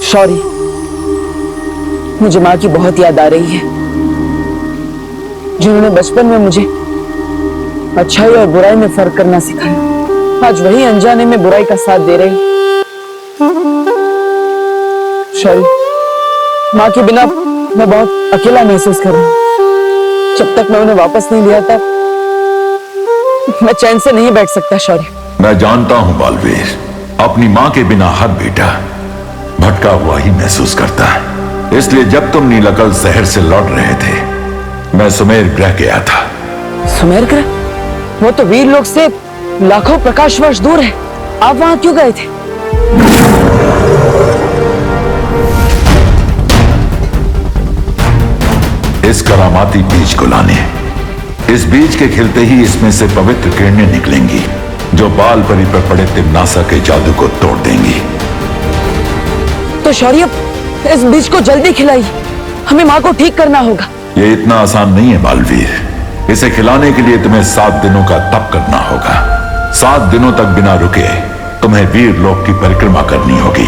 शौर्य, मुझे माँ की बहुत याद आ रही है, जिन्होंने बचपन में मुझे अच्छाई और बुराई में फर्क करना सिखाया। आज वही अनजाने में बुराई का साथ दे रही। शौर्य, माँ के बिना मैं बहुत अकेला महसूस कर रहा हूँ। जब तक मैं उन्हें वापस नहीं लिया तब मैं चैन से नहीं बैठ सकता। शौर्य, मैं जानता हूं बालवीर, अपनी माँ के बिना हर बेटा भटका हुआ ही महसूस करता है। इसलिए जब तुम नीलकल शहर से लौट रहे थे, मैं सुमेर ग्रह गया था। सुमेर ग्रह? वो तो वीर लोक से लाखों प्रकाश वर्ष दूर है। आप वहां क्यों गए थे? इस करामाती बीज को लाने। इस बीज के खिलते ही इसमें से पवित्र किरणें निकलेंगी, जो बाल परी पर पड़े तिम्नासा के जादू को तोड़ देंगी। तो शौर्य, इस बीज को जल्दी खिलाइए, हमें माँ को ठीक करना होगा। ये इतना आसान नहीं है बालवीर। इसे खिलाने के लिए तुम्हें 7 दिनों का तप करना होगा। 7 दिनों तक बिना रुके तुम्हें वीर लोक की परिक्रमा करनी होगी।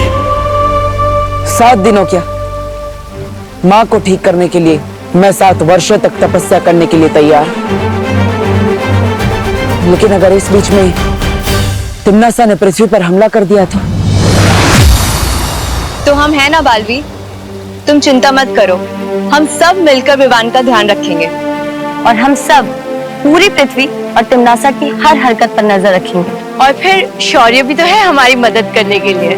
7 दिनों क्या? माँ को ठीक करने के लिए मैं 7 वर्षों तक तपस्या करने के लिए तैयार। लेकिन अगर इस बीच में तिम्नासा ने पृथ्वी पर हमला कर दिया तो हम है ना बालवीर, तुम चिंता मत करो। हम सब मिलकर विवान का ध्यान रखेंगे और हम सब पूरी पृथ्वी और तिम्नासा की हर हरकत पर नजर रखेंगे। और फिर शौर्य भी तो है हमारी मदद करने के लिए।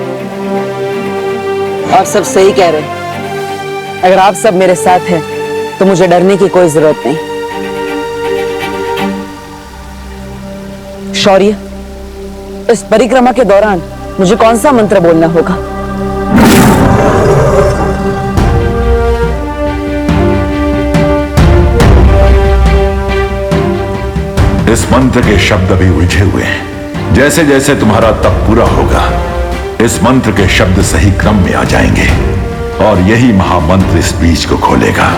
आप सब सही कह रहे हैं। अगर आप सब मेरे साथ हैं तो मुझे डरने की कोई जरूरत नहीं। शौर्य, इस परिक्रमा के दौरान मुझे कौन सा मंत्र बोलना होगा? इस मंत्र के शब्द अभी उलझे हुए हैं। जैसे जैसे तुम्हारा तप पूरा होगा, इस मंत्र के शब्द सही क्रम में आ जाएंगे और यही महामंत्र इस बीज को खोलेगा।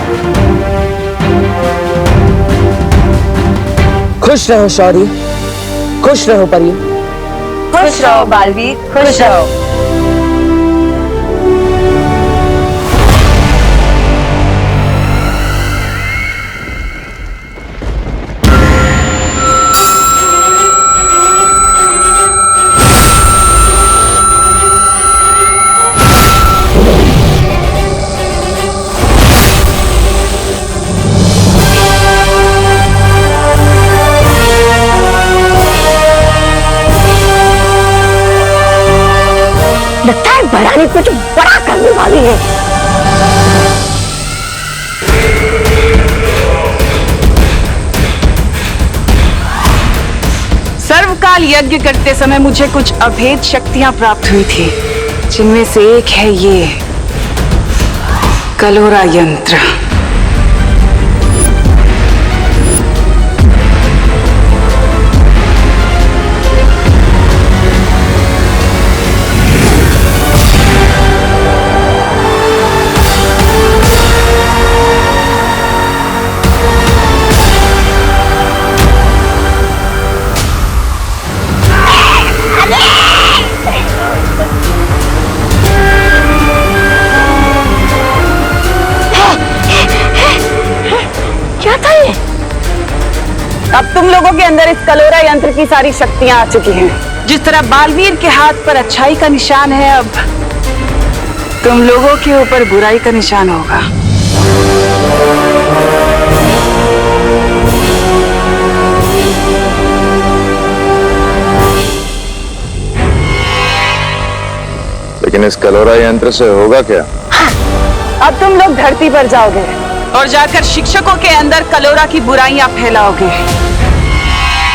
खुश रहो शौर्य, खुश रहो परियों। खुश रहो बालवीर, खुश रहो। लगता है बड़ानी कुछ बड़ा करने वाली है। सर्वकाल यज्ञ करते समय मुझे कुछ अभेद शक्तियां प्राप्त हुई थी, जिनमें से एक है ये कलोरा यंत्र। अब तुम लोगों के अंदर इस कलोरा यंत्र की सारी शक्तियां आ चुकी हैं। जिस तरह बालवीर के हाथ पर अच्छाई का निशान है, अब तुम लोगों के ऊपर बुराई का निशान होगा। लेकिन इस कलोरा यंत्र से होगा क्या? अब तुम लोग धरती पर जाओगे और जाकर शिक्षकों के अंदर कलोरा की बुराइयां फैलाओगे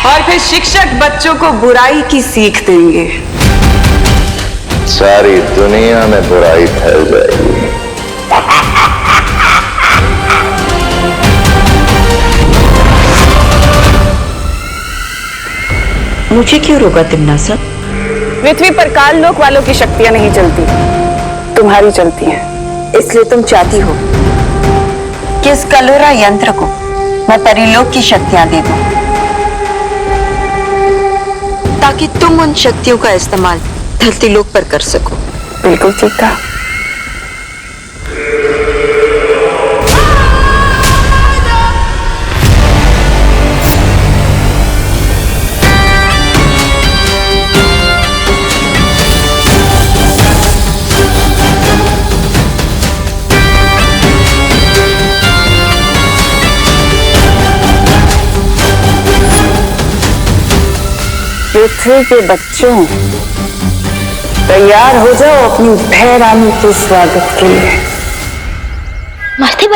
और फिर शिक्षक बच्चों को बुराई की सीख देंगे। सारी दुनिया में बुराई फैल जाएगी। मुझे क्यों रोका तिम्नासा? पृथ्वी पर काल लोक वालों की शक्तियां नहीं चलती, तुम्हारी चलती हैं। इसलिए तुम चाहती हो कि इस कलोरा यंत्र को मैं परिलोक की शक्तियां दे दूं, ताकि तुम उन शक्तियों का इस्तेमाल धरती लोक पर कर सको। बिल्कुल ठीक कहा। पृथ्वी के बच्चों, तैयार हो जाओ अपनी भैरानी के स्वागत के लिए। मस्ती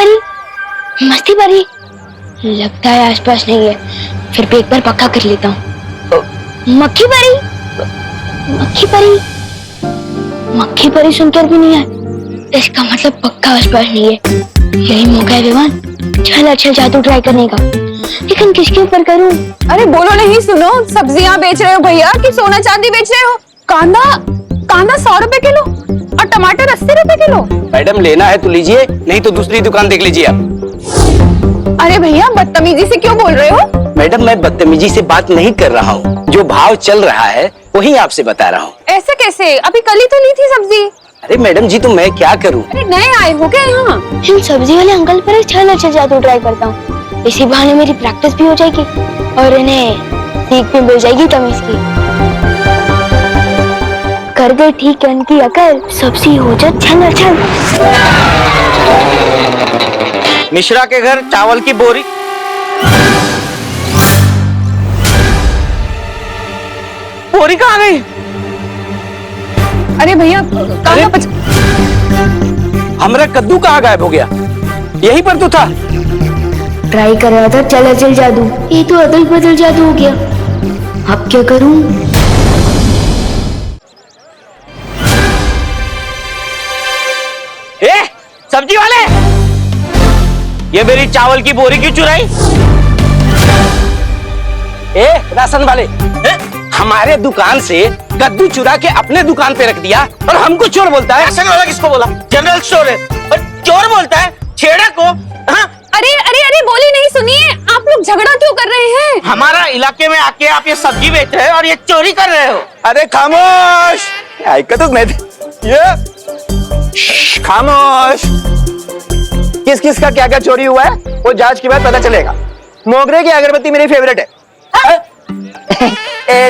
भरी लगता है आसपास नहीं है, फिर भी एक बार पक्का कर लेता हूँ। मक्खी परी सुनकर भी नहीं है, इसका मतलब पक्का आसपास नहीं है। यही मौका है विवान, चल अच्छा जादू ट्राई करने का, लेकिन किसके ऊपर करूँ? अरे बोलो नहीं, सुनो, सब्जियां बेच रहे हो भैया कि सोना चांदी बेच रहे हो? कांदा 100 रुपए किलो और टमाटर 80 रुपए किलो। मैडम लेना है तो लीजिए, नहीं तो दूसरी दुकान देख लीजिए आप। अरे भैया बदतमीजी से क्यों बोल रहे हो? मैडम मैं बदतमीजी से बात नहीं कर रहा हूँ, जो भाव चल रहा है वही आपसे बता रहा हूँ। ऐसे कैसे? अभी कल ही तो ली थी सब्जी। अरे मैडम जी तो मैं क्या करूँ? अरे नए आए हो क्या यहाँ? इन सब्जी वाले अंकल पर चल अच्छा जादू ट्राई करता हूँ, इसी बहाने मेरी प्रैक्टिस भी हो जाएगी और इन्हें सीख भी मिल जाएगी तमीज की। कर गए ठीक है की अकल, सब्जी हो जा छल छल। मिश्रा के घर चावल की बोरी। बोरी कहाँ गई? अरे भैया हमारा कद्दू कहाँ गायब हो गया? यहीं पर तो था। ट्राई कर रहा था चल अचल जादू, ये तो अदल बदल जादू हो गया। अब क्या करूं? सब्जी वाले, ये मेरी चावल की बोरी क्यों चुराई? राशन वाले, हमारे दुकान से कद्दू चुरा के अपने दुकान पे रख दिया और हमको चोर बोलता है। राशन वाला किसको बोला? जनरल स्टोर है और चोर बोलता है छेड़ा को। हाँ? अरे बोली नहीं, सुनिए, आप लोग झगड़ा क्यों कर रहे हैं? हमारा इलाके में आके आप ये सब्जी बेच रहे हो और ये चोरी कर रहे हो। अरे खामोश, खामोश। किस किस का क्या क्या चोरी हुआ है वो जांच के बाद पता चलेगा। मोगरे की अगरबत्ती मेरी फेवरेट है।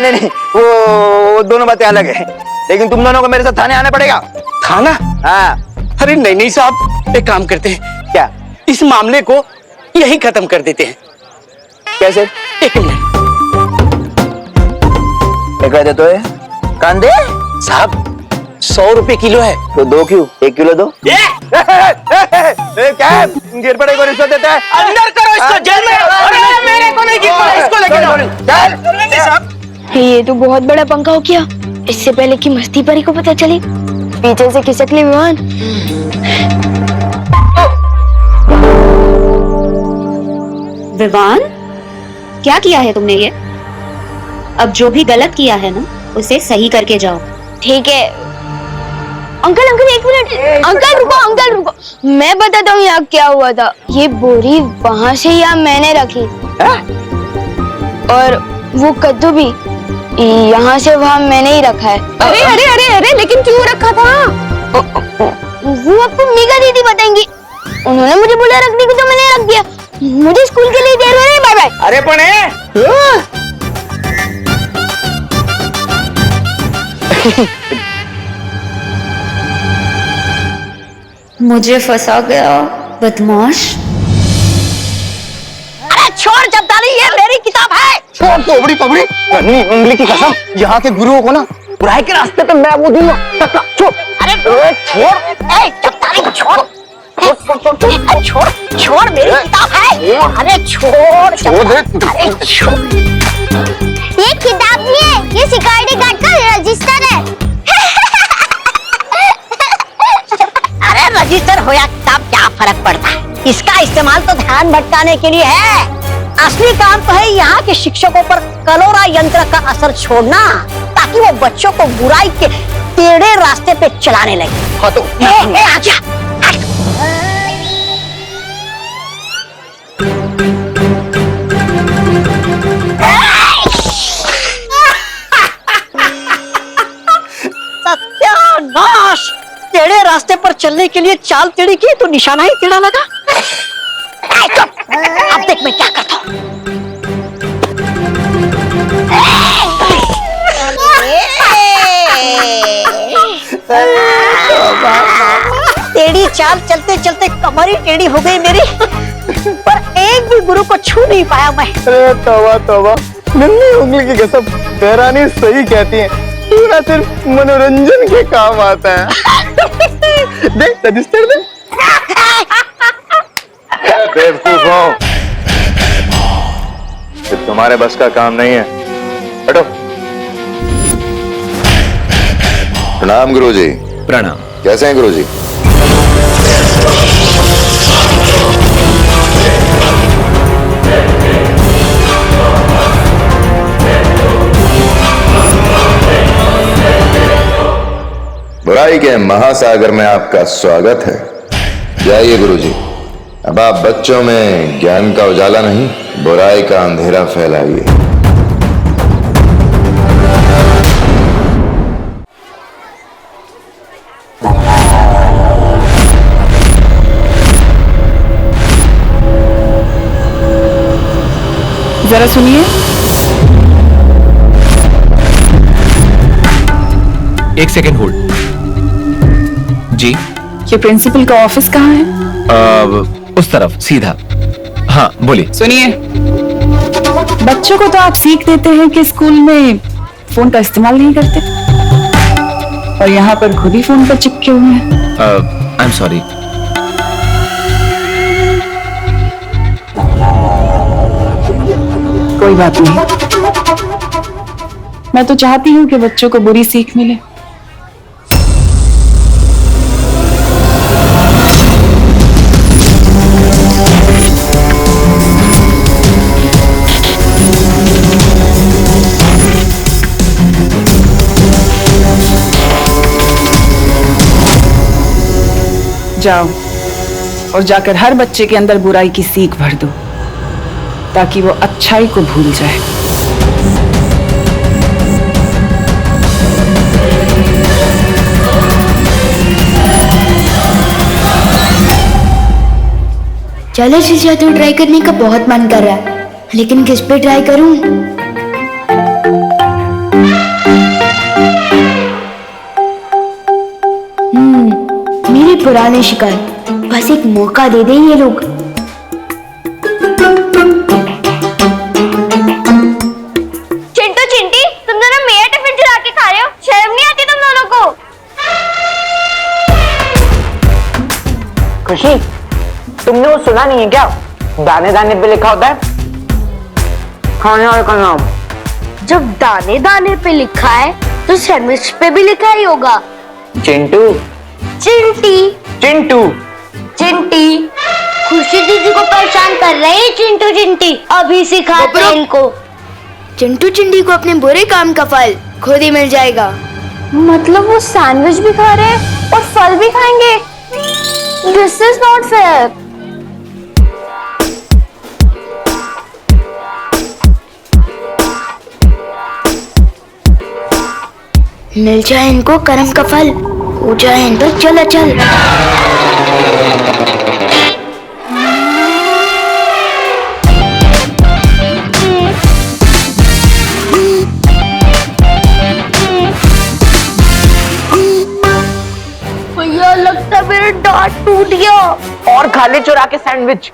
नहीं, वो दोनों बातें अलग है, लेकिन तुम दोनों को मेरे साथ थाने आना पड़ेगा। थाना? हाँ। अरे नहीं साहब, एक काम करते हैं, क्या इस मामले को यही खत्म कर देते हैं। कैसे? एक मिनट। क्या देते हो? कांदे साहब 100 रुपए किलो है। तो 2 क्यों? 1 किलो दो। क्या गिर पड़े को रिश्वत देता है? अंदर करो इसको, जेल में। अरे मेरे को नहीं गिर पड़ा, इसको लेके जाओ। ये तो बहुत बड़ा पंखा हो गया। इससे पहले कि मस्ती परी को पता चले, पीछे से खिसक ले विमान। विवान, क्या किया है तुमने ये? अब जो भी गलत किया है ना, उसे सही करके जाओ। ठीक है अंकल, एक मिनट। अंकल रुको, मैं बताता हूँ यहाँ क्या हुआ था। ये बोरी वहाँ से यहाँ मैंने रखी और वो कद्दू भी यहाँ से वहाँ मैंने ही रखा है। अरे लेकिन क्यों रखा था? वो आपको मीगा दीदी बताएंगी। उन्होंने मुझे बोला रखने को तो मैंने रख दिया। मुझे स्कूल के लिए देर हो रही है, बाय बाय। अरे पण मुझे फंसा गया बदमाश। अरे छोड़ जब्दारी, ये मेरी किताब है। छोड़ तो बड़ी पगड़ी, उंगली की कसम, यहाँ के गुरुओं को ना बुराई के रास्ते पे मैं वो दूंगा। छोड़। अरे छोड़, जब्दारी छोड़, छोड़ मेरी किताब है। अरे छोड़, अरे छोड़। ये किताब नहीं है, ये सिक्योरिटी गार्ड का रजिस्टर है। अरे रजिस्टर हो या किताब, क्या फर्क पड़ता है? इसका इस्तेमाल तो ध्यान भटकाने के लिए है। असली काम तो है यहाँ के शिक्षकों पर कलोरा यंत्र का असर छोड़ना, ताकि वो बच्चों को बुराई के टेढ़े रास्ते पे चलाने लगे। हाँ तो आजा। सत्यानाश! टेढ़े रास्ते पर चलने के लिए चाल टेढ़ी की तो निशाना ही टेढ़ा लगा। अब देख मैं क्या करता हूँ। टेढ़ी चाल चलते चलते कमर ही टेढ़ी हो गई मेरी, पर एक भी गुरु को छू नहीं पाया मैं। तौबा तौबा, नन्ही उंगली की कसम, देवरानी सही कहती है, पूरा सिर्फ मनोरंजन के काम आता है। देख रजिस्टर दे। बेवकूफ हो, ये तुम्हारे बस का काम नहीं है। हटो। प्रणाम गुरुजी। प्रणाम। कैसे हैं गुरुजी? बुराई के महासागर में आपका स्वागत है। जाइए गुरुजी, अब आप बच्चों में ज्ञान का उजाला नहीं, बुराई का अंधेरा फैलाइए। जरा सुनिए। एक सेकेंड होल्ड। जी, ये प्रिंसिपल का ऑफिस कहाँ है? उस तरफ सीधा। हाँ बोलिए। सुनिए, बच्चों को तो आप सीख देते हैं कि स्कूल में फोन का इस्तेमाल नहीं करते, और यहाँ पर खुद ही फोन पर चिपके हुए हैं। I am sorry. कोई बात नहीं, मैं तो चाहती हूँ कि बच्चों को बुरी सीख मिले। जाओ और जाकर हर बच्चे के अंदर बुराई की सीख भर दो, ताकि वो अच्छाई को भूल जाए। चलो शीशा तो ट्राई करने का बहुत मन कर रहा है, लेकिन किस पे ट्राई करूं? मेरी पुरानी शिकायत, बस एक मौका दे दें ये लोग। चिंटू चिंटी, तुम दोनों मेरा टिफिन चुरा के खा रहे हो, शर्म नहीं आती तुम दोनों को? खुशी, तुमने वो सुना नहीं है क्या? दाने दाने पे लिखा होता है खाने वाले का नाम। जब दाने दाने पे लिखा है तो सैंडविच पे भी लिखा ही होगा। चिंटू। चिंटी। चिंटू। चिंटी। खुशी दीदी को परेशान कर रहे हैं चिंटू चिंटी, अभी सिखाते हैं इनको। चिंटू चिंटी को अपने बुरे काम का फल खुद ही मिल जाएगा। मतलब वो सैंडविच भी खा रहे हैं और फल भी खाएंगे? This is not fair. मिल जाए इनको कर्म का फल, हो जाए इनको चल चल। भैया लगता है मेरा दांत टूट गया। और खा ले चुरा के सैंडविच।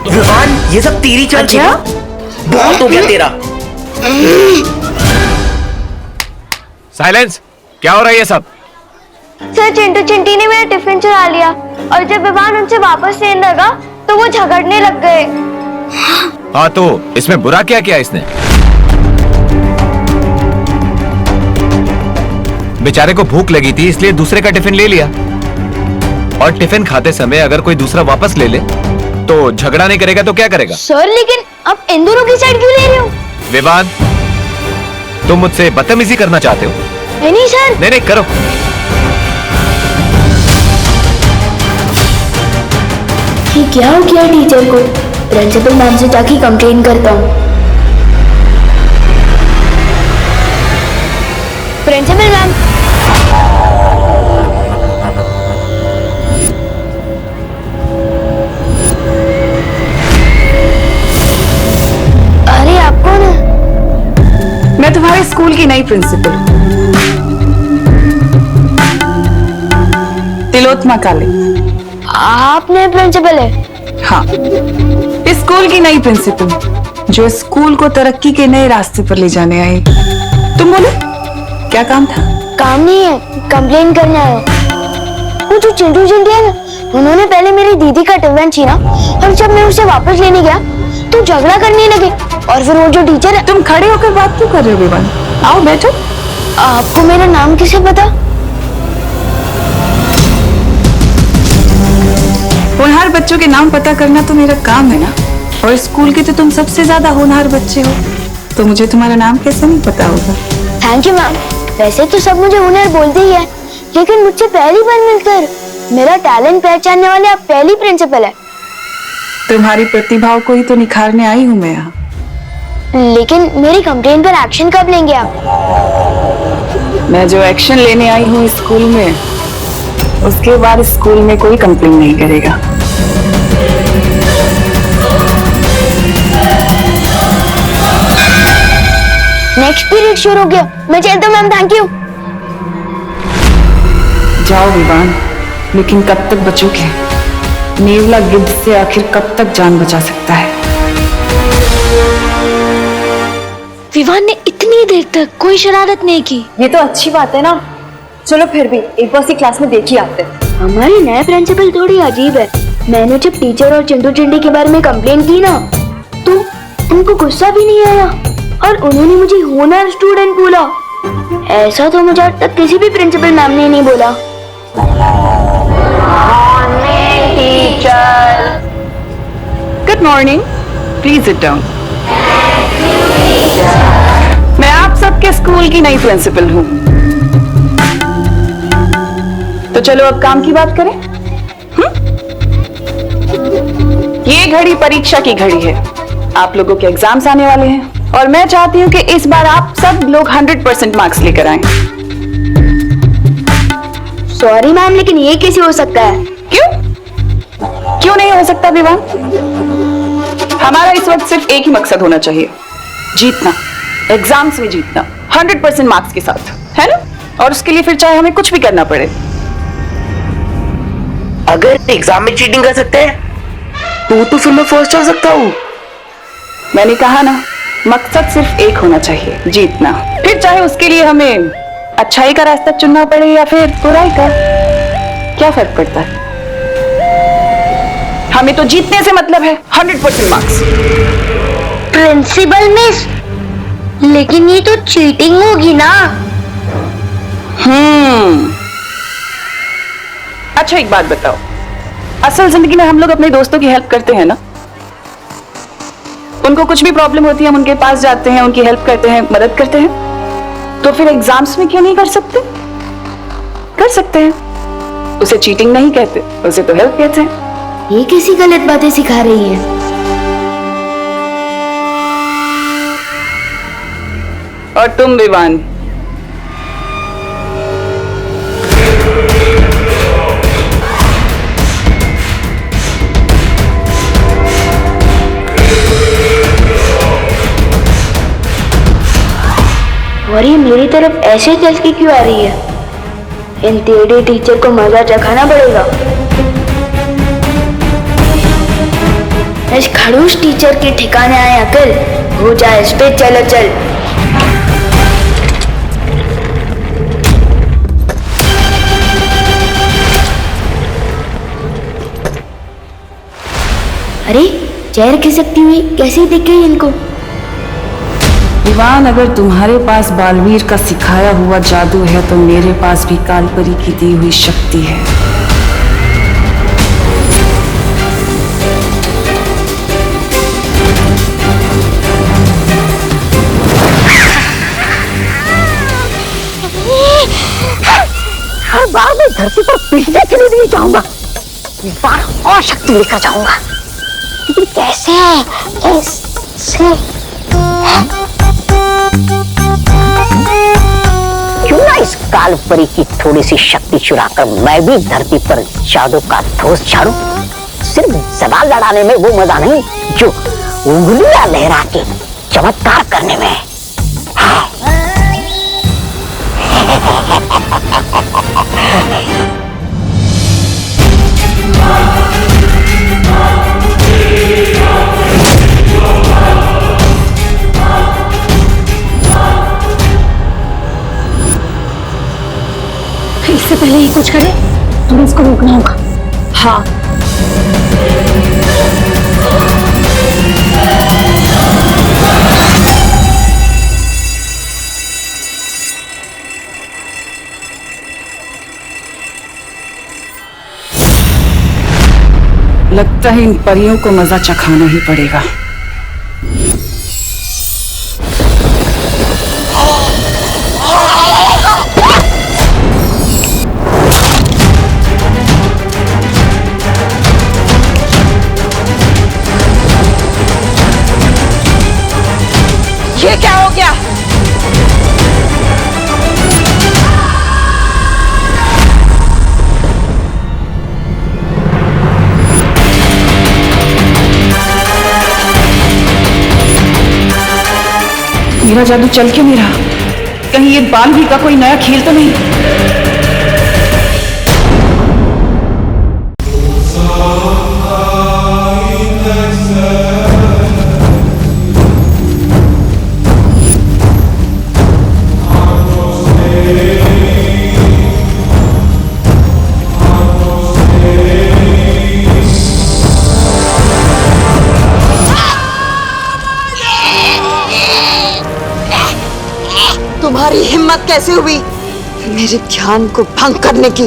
विवान, ये सब तेरी चाल थी ना? बहुत हो गया तेरा। साइलेंस। क्या हो रहा है ये सब? सर, चिंटू चिंटी ने मेरा टिफिन चुरा लिया, और जब विवान उनसे वापस लेने लगा तो वो झगड़ने लग गए। हाँ, तो इसमें बुरा क्या किया इसने? बेचारे को भूख लगी थी इसलिए दूसरे का टिफिन ले लिया, और टिफिन खाते समय अगर कोई दूसरा वापस ले ले तो झगड़ा नहीं करेगा तो क्या करेगा? सर, लेकिन आप इन दोनों की साइड क्यों ले रहे हो? विवान, तुम मुझसे बदतमीजी करना चाहते हो? नहीं सर। नहीं करो। ये क्या हो गया टीचर को? प्रिंसिपल मैम से जाके कंप्लेन करता हूँ। Principal ma'am. अरे आप कौन है? मैं तुम्हारे स्कूल की नई प्रिंसिपल। तिलोत्तमा काले। आप नए प्रिंसिपल है? हाँ, इस स्कूल की नई प्रिंसिपल जो स्कूल को तरक्की के नए रास्ते पर ले जाने आई। तुम बोलो, क्या काम था? काम नहीं है, कंप्लेन करने आया। वो जो चिंटू चिंटी है ना, उन्होंने पहले मेरी दीदी का टिफिन छीना और जब मैं उसे वापस लेने गया तो झगड़ा करने लगे। और फिर वो जो टीचर है। तुम खड़े होकर बात क्यों कर रहे हो विवान? आओ बैठो। आपको मेरा नाम कैसे पता? होनहार बच्चों के नाम पता करना तो मेरा काम है ना, और स्कूल के तो तुम सबसे ज्यादा होनहार बच्चे हो, तो मुझे तुम्हारा नाम कैसे नहीं पता होगा? Thank you ma'am. वैसे तो सब मुझे होनहार बोलते ही है, लेकिन मुझसे पहली बार मिलकर मेरा टैलेंट पहचानने वाले आप पहली प्रिंसिपल है। तुम्हारी प्रतिभाओं को ही तो निखारने आई हूँ मैं यहाँ। लेकिन मेरी कंप्लेन पर एक्शन कब लेंगे आप? मैं जो एक्शन लेने आई हूँ इस स्कूल में, उसके बाद स्कूल में कोई कंप्लेन नहीं करेगा। नेक्स्ट पीरियड शुरू हो गया, मैं चलता हूँ मैम। Thank you. जाओ विवान, लेकिन कब तक बचोगे? नेवला गिद्ध से आखिर कब तक जान बचा सकता है? विवान ने इतनी देर तक कोई शरारत नहीं की। ये तो अच्छी बात है ना। चलो फिर भी एक बार सी क्लास में देख ही आते हैं। हमारी नए प्रिंसिपल थोड़ी अजीब है। मैंने जब टीचर और चिंटू चिंटी के बारे में कंप्लेन की ना, तो उनको गुस्सा भी नहीं आया और उन्होंने मुझे होनहार स्टूडेंट बोला। ऐसा तो मुझे आज तक किसी भी प्रिंसिपल मैम ने नहीं बोला। Good morning, please sit down. मैं आप सबके स्कूल की नई प्रिंसिपल हूँ, तो चलो अब काम की बात करें। ये घड़ी परीक्षा की घड़ी है। आप लोगों के एग्जाम्स आने वाले हैं और मैं चाहती हूँ कि इस बार आप सब लोग 100% मार्क्स लेकर आएं। सॉरी मैम, लेकिन ये कैसे हो सकता है? क्यों नहीं हो सकता विवान? हमारा इस वक्त सिर्फ एक ही मकसद होना चाहिए, जीतना, एग्जाम्स में जीतना 100% मार्क्स के साथ, है ना? और उसके लिए फिर चाहे हमें कुछ भी करना पड़े। अगर एग्जाम में चीटिंग कर सकते हैं तो फिर मैं फर्स्ट आ सकता हूँ। मैंने कहा ना, मकसद सिर्फ एक होना चाहिए, जीतना। फिर चाहे उसके लिए हमें अच्छाई का रास्ता चुनना पड़े या फिर बुराई का, क्या फर्क पड़ता है? हमें तो जीतने से मतलब है, 100% मार्क्स। प्रिंसिपल मिस, लेकिन ये तो चीटिंग होगी ना। अच्छा एक बात बताओ, असल जिंदगी में हम लोग अपने दोस्तों की हेल्प करते हैं ना? उनको कुछ भी प्रॉब्लम होती है, हम उनके पास जाते हैं, उनकी हेल्प करते हैं, मदद करते हैं। तो फिर एग्जाम्स में क्यों नहीं कर सकते? कर सकते हैं। उसे चीटिंग नहीं कहते, उसे तो हेल्प कहते हैं। ये कैसी गलत बातें सिखा रही है? और तुम विवान, और ये मेरी तरफ ऐसे चल के क्यों आ रही है? इन टेढ़े टीचर को मजा चखाना पड़ेगा। इस खड़ूस टीचर के ठिकाने आए अकल, हो जाए इस पे चलो चल। अरे चेहर खिसकती हुई कैसे दिख गई इनको? विवान, अगर तुम्हारे पास बालवीर का सिखाया हुआ जादू है तो मेरे पास भी कालपरी की दी हुई शक्ति है। हर बार मैं धरती पर पीटने के लिए नहीं जाऊंगा, इस बार और शक्ति लेकर जाऊंगा। लेकिन कैसे? क्यों ना इस कालपरी की थोड़ी सी शक्ति चुराकर मैं भी धरती पर जादू का ठोस झाड़ू। सिर्फ सवाल लड़ाने में वो मजा नहीं जो उंगलियां लहरा के चमत्कार करने में है। इससे पहले ही कुछ करे, हमें इसको रोकना होगा। हाँ, लगता है इन परियों को मजा चखाना ही पड़ेगा। ये क्या हो गया? मेरा जादू चल क्यों नहीं रहा? कहीं ये बालवी का कोई नया खेल तो नहीं? तुम्हारी हिम्मत कैसे हुई मेरे ध्यान को भंग करने की?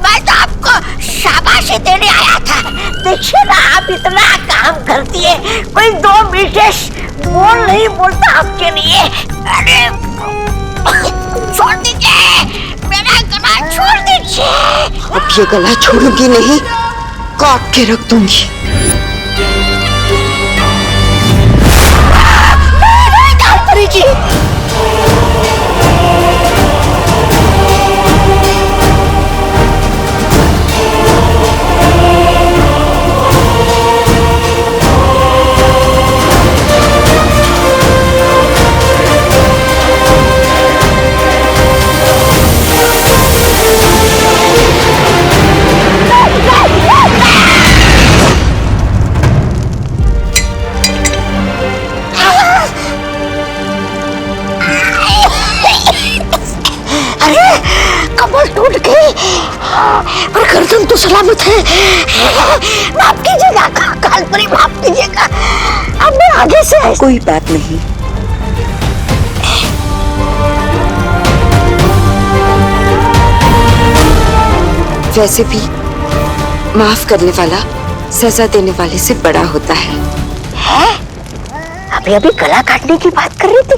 मैं तो आपको शाबाशी देने आया था। देखिए ना, आप इतना काम करती है, कोई दो विशेष बोल नहीं बोलता आपके लिए। अरे छोड़ दीजिए, मेरा गला छोड़ दीजिए। अब ये गला छोड़ूंगी नहीं, काट के रख दूंगी। जी कमर टूट गई और गर्दन तो सलामत है। माफ कीजिएगा कालपरी, माफ कीजिएगा। अब मैं आगे से कोई बात नहीं। वैसे भी माफ करने वाला सजा देने वाले से बड़ा होता है। अभी अभी गला काटने की बात कर रही थी,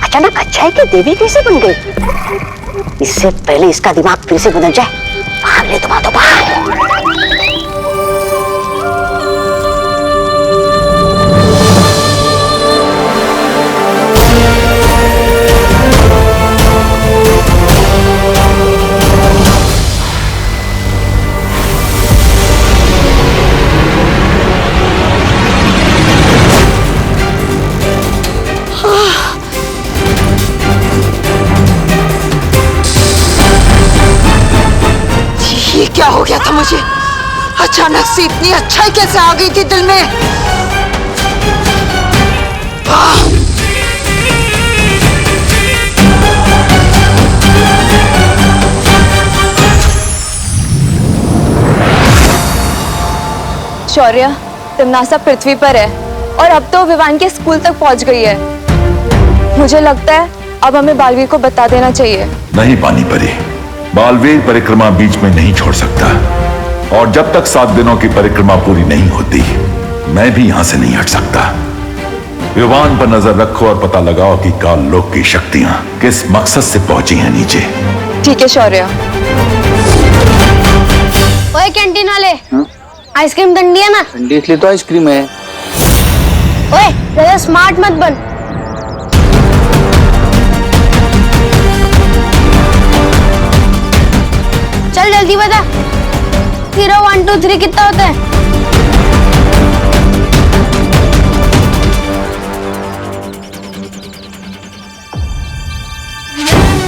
अचानक अच्छाई की देवी कैसे बन गई? इससे पहले इसका दिमाग फिर से बदल जाए, भाग ले तुम, तो भाग। ये क्या हो गया था मुझे? अचानक से इतनी अच्छाई कैसे आ गई थी दिल में? शौर्य, तिमनासा पृथ्वी पर है और अब तो विवान के स्कूल तक पहुंच गई है। मुझे लगता है अब हमें बालवीर को बता देना चाहिए। नहीं पानी परी, बालवीर परिक्रमा बीच में नहीं छोड़ सकता, और जब तक 7 दिनों की परिक्रमा पूरी नहीं होती मैं भी यहां से नहीं हट सकता। विवान पर नजर रखो और पता लगाओ कि काल लोक की शक्तियां किस मकसद से पहुंची हैं नीचे। ठीक है शौर्य। ओए कैंटीन वाले, आइसक्रीम ठंडी है ना? ठंडी इसलिए तो आइसक्रीम है। ओए ज्यादा स्मार्ट मत बन। चल जल्दी बता, 0 1 2 3 कितना होता है?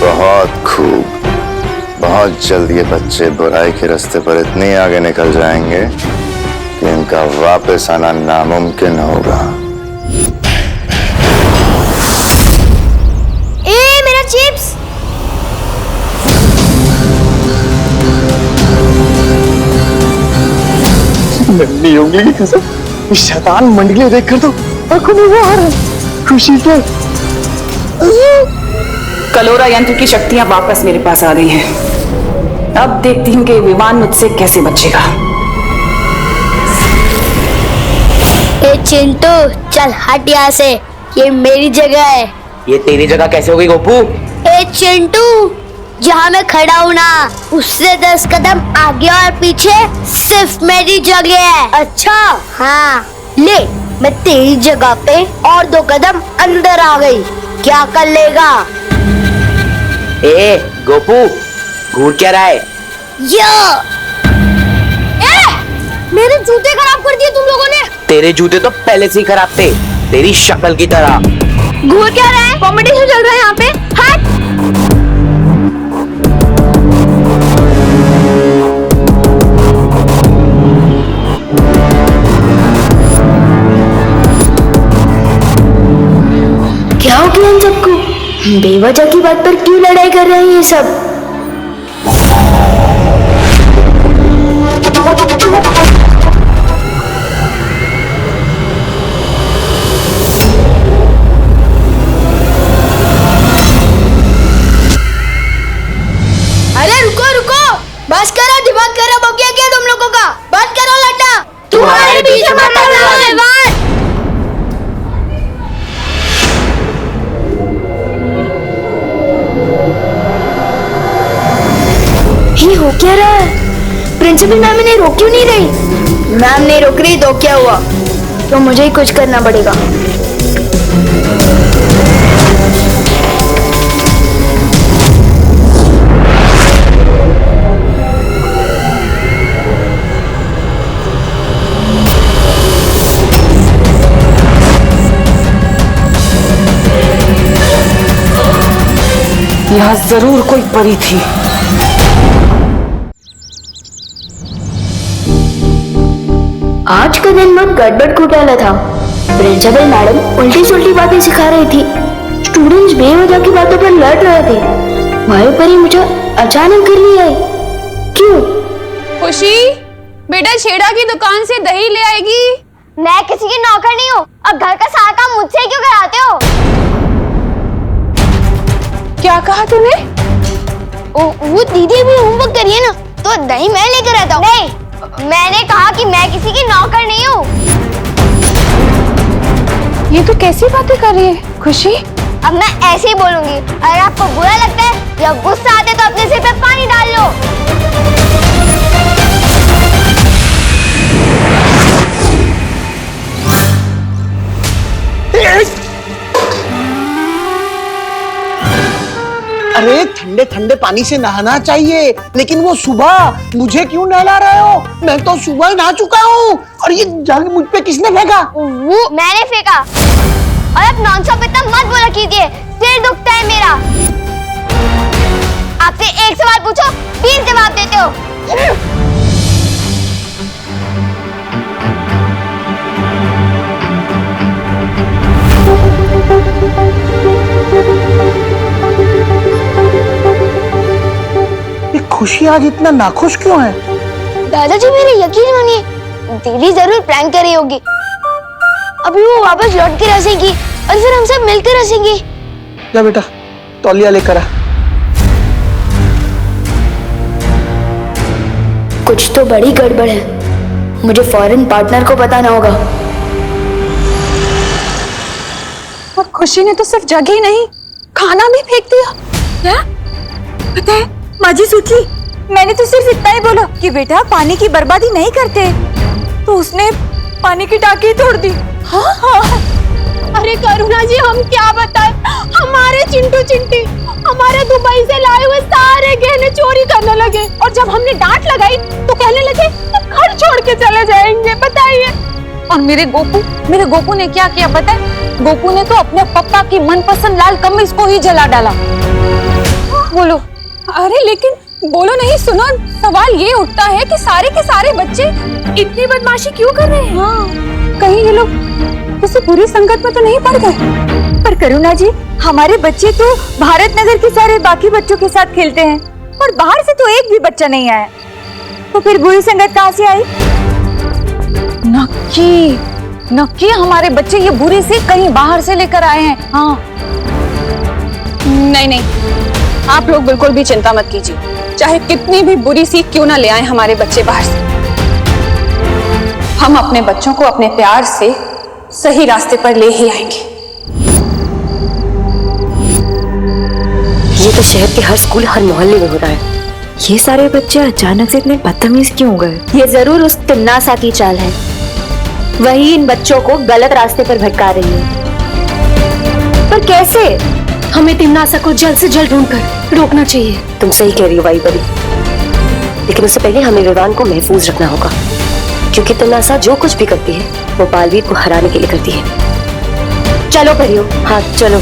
बहुत खूब, बहुत जल्द ये बच्चे बुराई के रास्ते पर इतने आगे निकल जाएंगे कि इनका वापस आना नामुमकिन होगा। मेरा चिप्स। नन्ही उंगली की कसम, इस शैतान मंडली देख कर तो आंखों में वो आ रहा है खुशी से। कलोरा यंत्र की शक्तियां वापस मेरे पास आ गई हैं। अब देखती हूँ कि विमान मुझसे कैसे बचेगा। ए चिंटू, चल हट यहाँ से, ये मेरी जगह है। ये तेरी जगह कैसे होगी गोपू? ए चिंटू, जहाँ मैं खड़ा हूँ ना, उससे 10 कदम आगे और पीछे सिर्फ मेरी जगह है। अच्छा? हाँ, ले, मैं तेरी जगह पे और 2 कदम अंदर आ गई। क्या कर लेगा? ए गोपू, घूर क्या रहा है? मेरे जूते खराब कर दिए तुम लोगों ने। तेरे जूते तो पहले से ही खराब थे, तेरी शक्ल की तरह। घूर क्या रहा है? कॉम्पिटिशन चल रहा है यहाँ पे। हट! क्या हो गया इन सबको? बेवजह की बात पर क्यों लड़ाई कर रहे हैं ये सब? अरे रुको रुको, बस करो, दिमाग खराब हो गया क्या तुम लोगों का? बंद करो लड़ना। तुम्हारे पीछे मत लगो। ये हो क्या रहा है? प्रिंसिपल मैम इन्हें रोक क्यों नहीं रही? मैम नहीं रोक रही तो क्या हुआ? तो मुझे ही कुछ करना पड़ेगा। यहाँ जरूर कोई परी थी। आज का दिन बहुत गड़बड़ घोटाला था। प्रिंसिपल मैडम उल्टी सुल्टी बातें सिखा रही थी, स्टूडेंट्स बेवजह की बातों पर लड़ रहे थे। वहीं पर ही मुझे अचानक घर ले आई। क्यों? खुशी, बेटा छेड़ा की दुकान से दही ले आएगी। मैं किसी की नौकर नहीं हूँ, अब घर का सारा काम मुझसे क्यों कराते हो? क्या कहा तूने? वो दीदी भी होमवर्क करिए ना, तो दही मैं लेकर आता हूँ। नहीं, मैंने कहा कि मैं किसी की नौकर नहीं हूँ। ये तो कैसी बातें कर रही है खुशी? अब मैं ऐसे ही बोलूंगी। अगर आपको बुरा लगता है या गुस्सा आता है तो अपने सिर पे पानी डाल लो। अरे ठंडे ठंडे पानी से नहाना चाहिए, लेकिन वो सुबह मुझे क्यों नहला रहे हो? मैं तो सुबह ही नहा चुका हूँ। और ये जग मुझ पे किसने फेंका? वो मैंने फेंका। और अब नॉनस्टॉप इतना मत बोला कीजिए, सिर दुखता है मेरा। आपसे एक सवाल पूछो, 20 जवाब देते हो। खुशी आज इतना नाखुश क्यों है? दादाजी मेरे यकीन मानिए, दीदी जरूर प्रैंक कर रही होगी। अभी वो वापस लौट के रसेगी और फिर हम सब मिलकर रसेंगे। जा बेटा, तौलिया लेकर आ। कुछ तो बड़ी गड़बड़ है, मुझे फॉरेन पार्टनर को बताना होगा। और खुशी ने तो सिर्फ जगह ही नहीं, खाना भी फेंक दिया। क्या पता है माजी सूची, मैंने तो सिर्फ इतना ही बोला कि बेटा पानी की बर्बादी नहीं करते, तो उसने पानी की टाकी तोड़ दी। हाँ हाँ। अरे करुणा जी, हम क्या बताएं, हमारे चिंटू चिंटी हमारे दुबई से लाए हुए सारे गहने चोरी करने लगे। और जब हमने डांट लगाई तो कहने लगे घर छोड़ के चले जाएंगे। बताइए। और मेरे गोपू ने क्या किया पता है? गोपू ने तो अपने पापा की मनपसंद लाल कमीज को ही जला डाला। बोलो। अरे लेकिन बोलो नहीं, सुनो। सवाल ये उठता है कि सारे के सारे बच्चे इतनी बदमाशी क्यों कर रहे हैं? हाँ, कहीं ये लोग किसी बुरी संगत में तो नहीं पड़ गए? पर करुणा जी, हमारे बच्चे तो भारत नगर के सारे बाकी बच्चों के साथ खेलते हैं और बाहर से तो एक भी बच्चा नहीं आया, तो फिर बुरी संगत कहाँ से आई? नक्की हमारे बच्चे ये बुरी सीख कहीं बाहर से लेकर आए हैं। हाँ, नहीं, आप लोग बिल्कुल भी चिंता मत कीजिए। चाहे कितनी भी बुरी सीख क्यों ना ले आए हमारे बच्चे बाहर से, हम अपने बच्चों को अपने प्यार से सही रास्ते पर ले ही आएंगे। ये तो शहर के हर स्कूल, हर मोहल्ले में हो रहा है। ये सारे बच्चे अचानक से इतने बदतमीज क्यों हो गए? ये जरूर उस तिन्नासा की चाल है। वही इन बच्चों को गलत रास्ते पर भटका रही है। पर कैसे? हमें तिन्नासा को जल्द से जल्द ढूंढकर रोकना चाहिए। तुम सही कह रही हो वाईपरी, लेकिन उससे पहले हमें विवान को महफूज रखना होगा, क्योंकि तिन्नासा जो कुछ भी करती है वो बालवीर को हराने के लिए करती है। चलो परियो। हाँ चलो।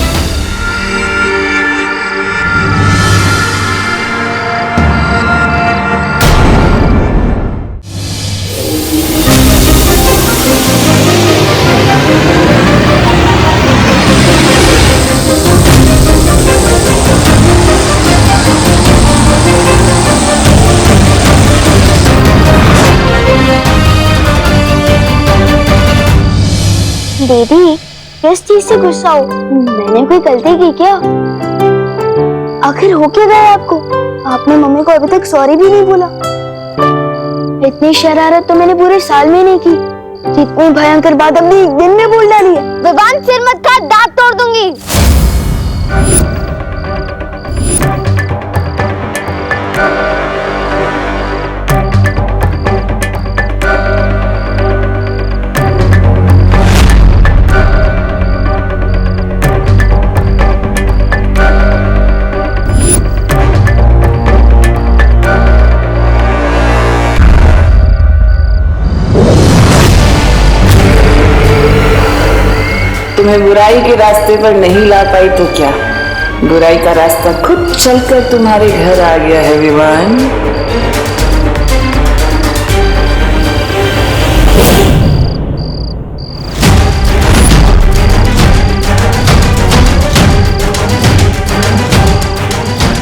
दीदी, किस चीज से गुस्सा हो? मैंने कोई गलती की क्या? आखिर हो क्या गया आपको? आपने मम्मी को अभी तक सॉरी भी नहीं बोला। इतनी शरारत तो मैंने पूरे साल में नहीं की, जितनी भयंकर बात अपने एक दिन में बोल डाली है। विवान, सिर मत काट, दांत तोड़ दूंगी। तुम्हें बुराई के रास्ते पर नहीं ला पाई तो क्या, बुराई का रास्ता खुद चलकर तुम्हारे घर आ गया है विवान।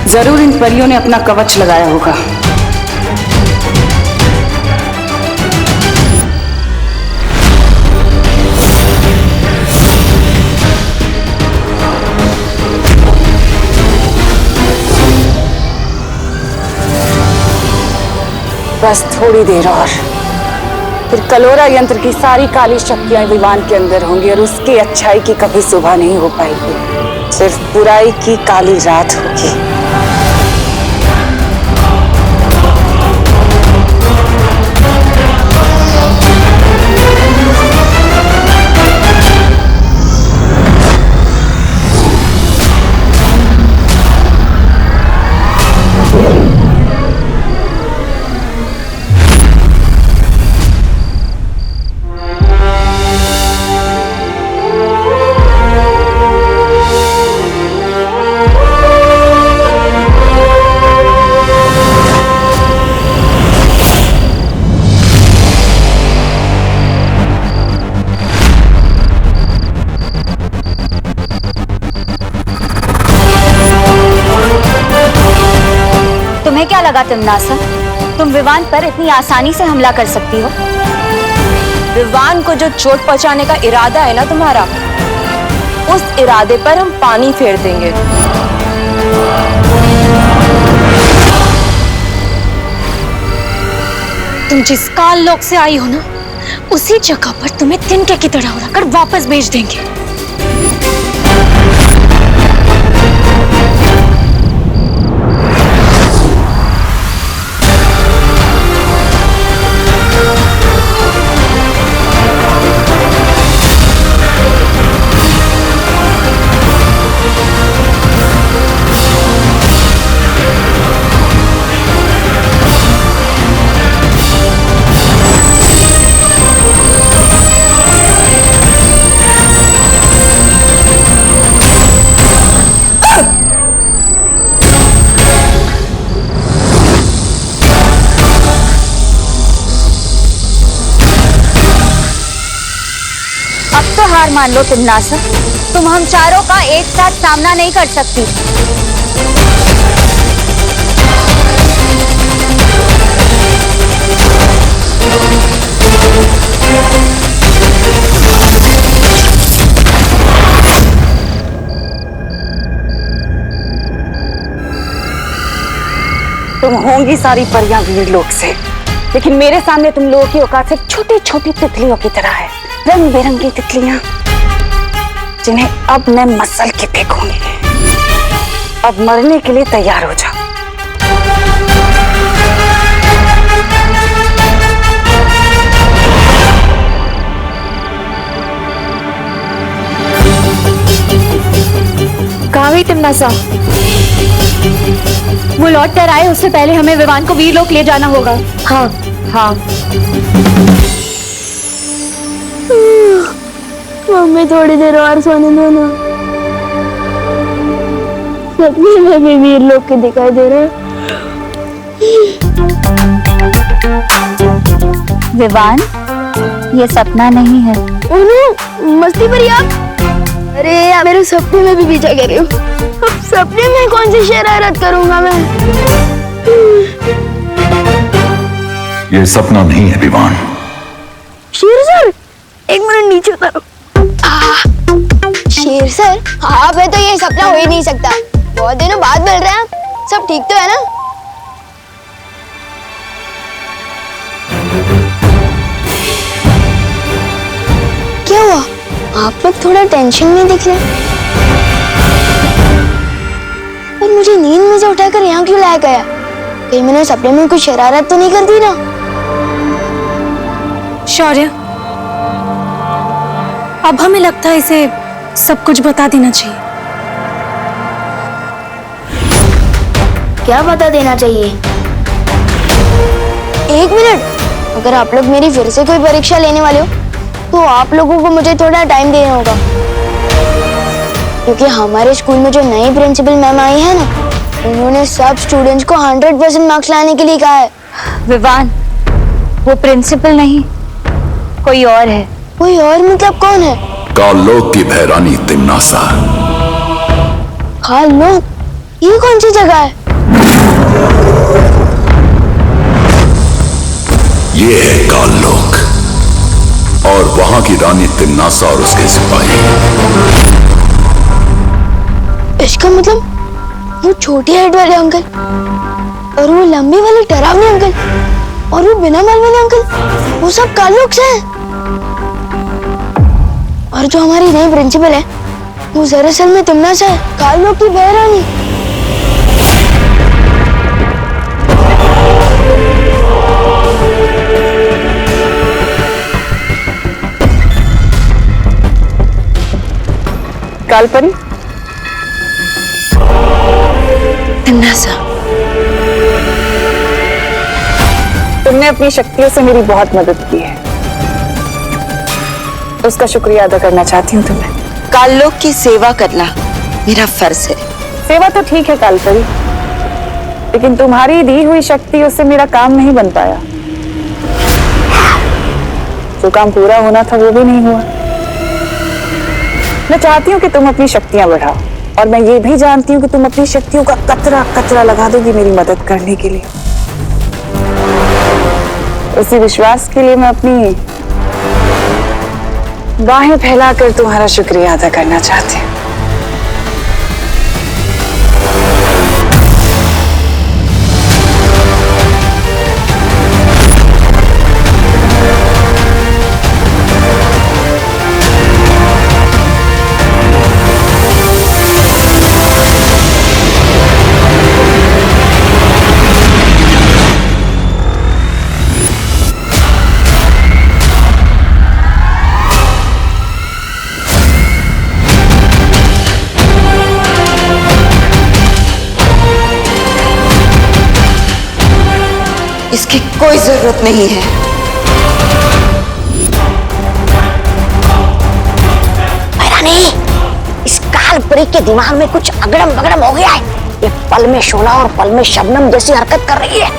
जरूर इन परियों ने अपना कवच लगाया होगा। बस थोड़ी देर और, फिर कलोरा यंत्र की सारी काली शक्तियां विवान के अंदर होंगी और उसकी अच्छाई की कभी सुबह नहीं हो पाएगी, सिर्फ बुराई की काली रात होगी। तुम्हें क्या लगा तिन्नासा, तुम विवान पर इतनी आसानी से हमला कर सकती हो? विवान को जो चोट पहुंचाने का इरादा है ना तुम्हारा, उस इरादे पर हम पानी फेर देंगे। तुम जिस काल लोक से आई हो ना, उसी जगह पर तुम्हें तिनके की तरह उड़ाकर वापस भेज देंगे। अब तो हार मान लो तिमनासा, तुम हम चारों का एक साथ सामना नहीं कर सकती। तुम होंगी सारी परियां वीर लोक से, लेकिन मेरे सामने तुम लोगों की औकात सिर्फ छोटी छोटी तितलियों की तरह है। रंग बिरंगी तितलियां जिन्हें अब मैं मसल के फेंकूंगी। अब मरने के लिए तैयार हो जाओ। कहाँ गई तिमनासा? वो लौट कर आए उससे पहले हमें विवान को वीरलोक ले जाना होगा। हाँ हाँ। मम्मी थोड़ी देर और सोने दो ना। सपने में भी वीरलोक के दिखाई दे रहे हैं। विवान, ये सपना नहीं है। ओनो, मस्ती भरी आप। अरे यार, मेरे सपने में भी पीछा कर रही हो। अब सपने में कौन सी शरारत करूंगा मैं? ये सपना नहीं है विवान। शेर सर, एक मिनट नीचे उतारो। शेर सर, आप है तो ये सपना हो ही नहीं सकता। बहुत दिनों बाद मिल रहे हैं आप। सब ठीक तो है ना? क्या हुआ? आप लोग थोड़ा टेंशन में दिख रहे। पर मुझे नींद में से उठाकर यहाँ क्यों लाया गया? कहीं मैंने सपने में कुछ शरारत तो नहीं कर दी ना? शौर्य, अब हमें लगता है इसे सब कुछ बता देना चाहिए। क्या बता देना चाहिए? एक मिनट, अगर आप लोग मेरी फिर से कोई परीक्षा लेने वाले हो तो आप लोगों को मुझे थोड़ा टाइम देना होगा, क्योंकि हमारे स्कूल में जो नई प्रिंसिपल मैम आई है ना, उन्होंने सब स्टूडेंट्स को 100% मार्क्स लाने के लिए कहा है। विवान, वो प्रिंसिपल नहीं, कोई और है। कोई और मतलब कौन है? कालोक की भैरानी तिमनासा। कालोक? ये कौन सी जगह है? ये है कालोक और वहां की रानी तिमनासा और उसके सिपाही। इसका मतलब वो छोटे हेड वाले अंकल और वो लंबी वाले डरावने अंकल और वो बिना बाल वाले अंकल, वो सब कालोक से हैं। और जो हमारी नई प्रिंसिपल है वो दरअसल में तिमनासा है, कालोक की बहरानी। कालपरी, तिमनासा, तुमने अपनी शक्तियों से मेरी बहुत मदद की है, उसका शुक्रिया अदा करना चाहती हूँ तुम्हें। कालोक की सेवा करना मेरा फर्ज है। सेवा तो ठीक है कालपरी, लेकिन तुम्हारी दी हुई शक्तियों से मेरा काम नहीं बन पाया। जो काम पूरा होना था वो भी नहीं हुआ। मैं चाहती हूँ कि तुम अपनी शक्तियां बढ़ाओ, और मैं ये भी जानती हूँ कि तुम अपनी शक्तियों का कतरा कतरा लगा दोगी मेरी मदद करने के लिए। उसी विश्वास के लिए मैं अपनी बाहें फैलाकर तुम्हारा शुक्रिया अदा करना चाहती हूँ। इसकी कोई जरूरत नहीं है। भैरानी, इस कालपरी के दिमाग में कुछ अगड़म बगड़म हो गया है। ये पल में शोला और पल में शबनम जैसी हरकत कर रही है।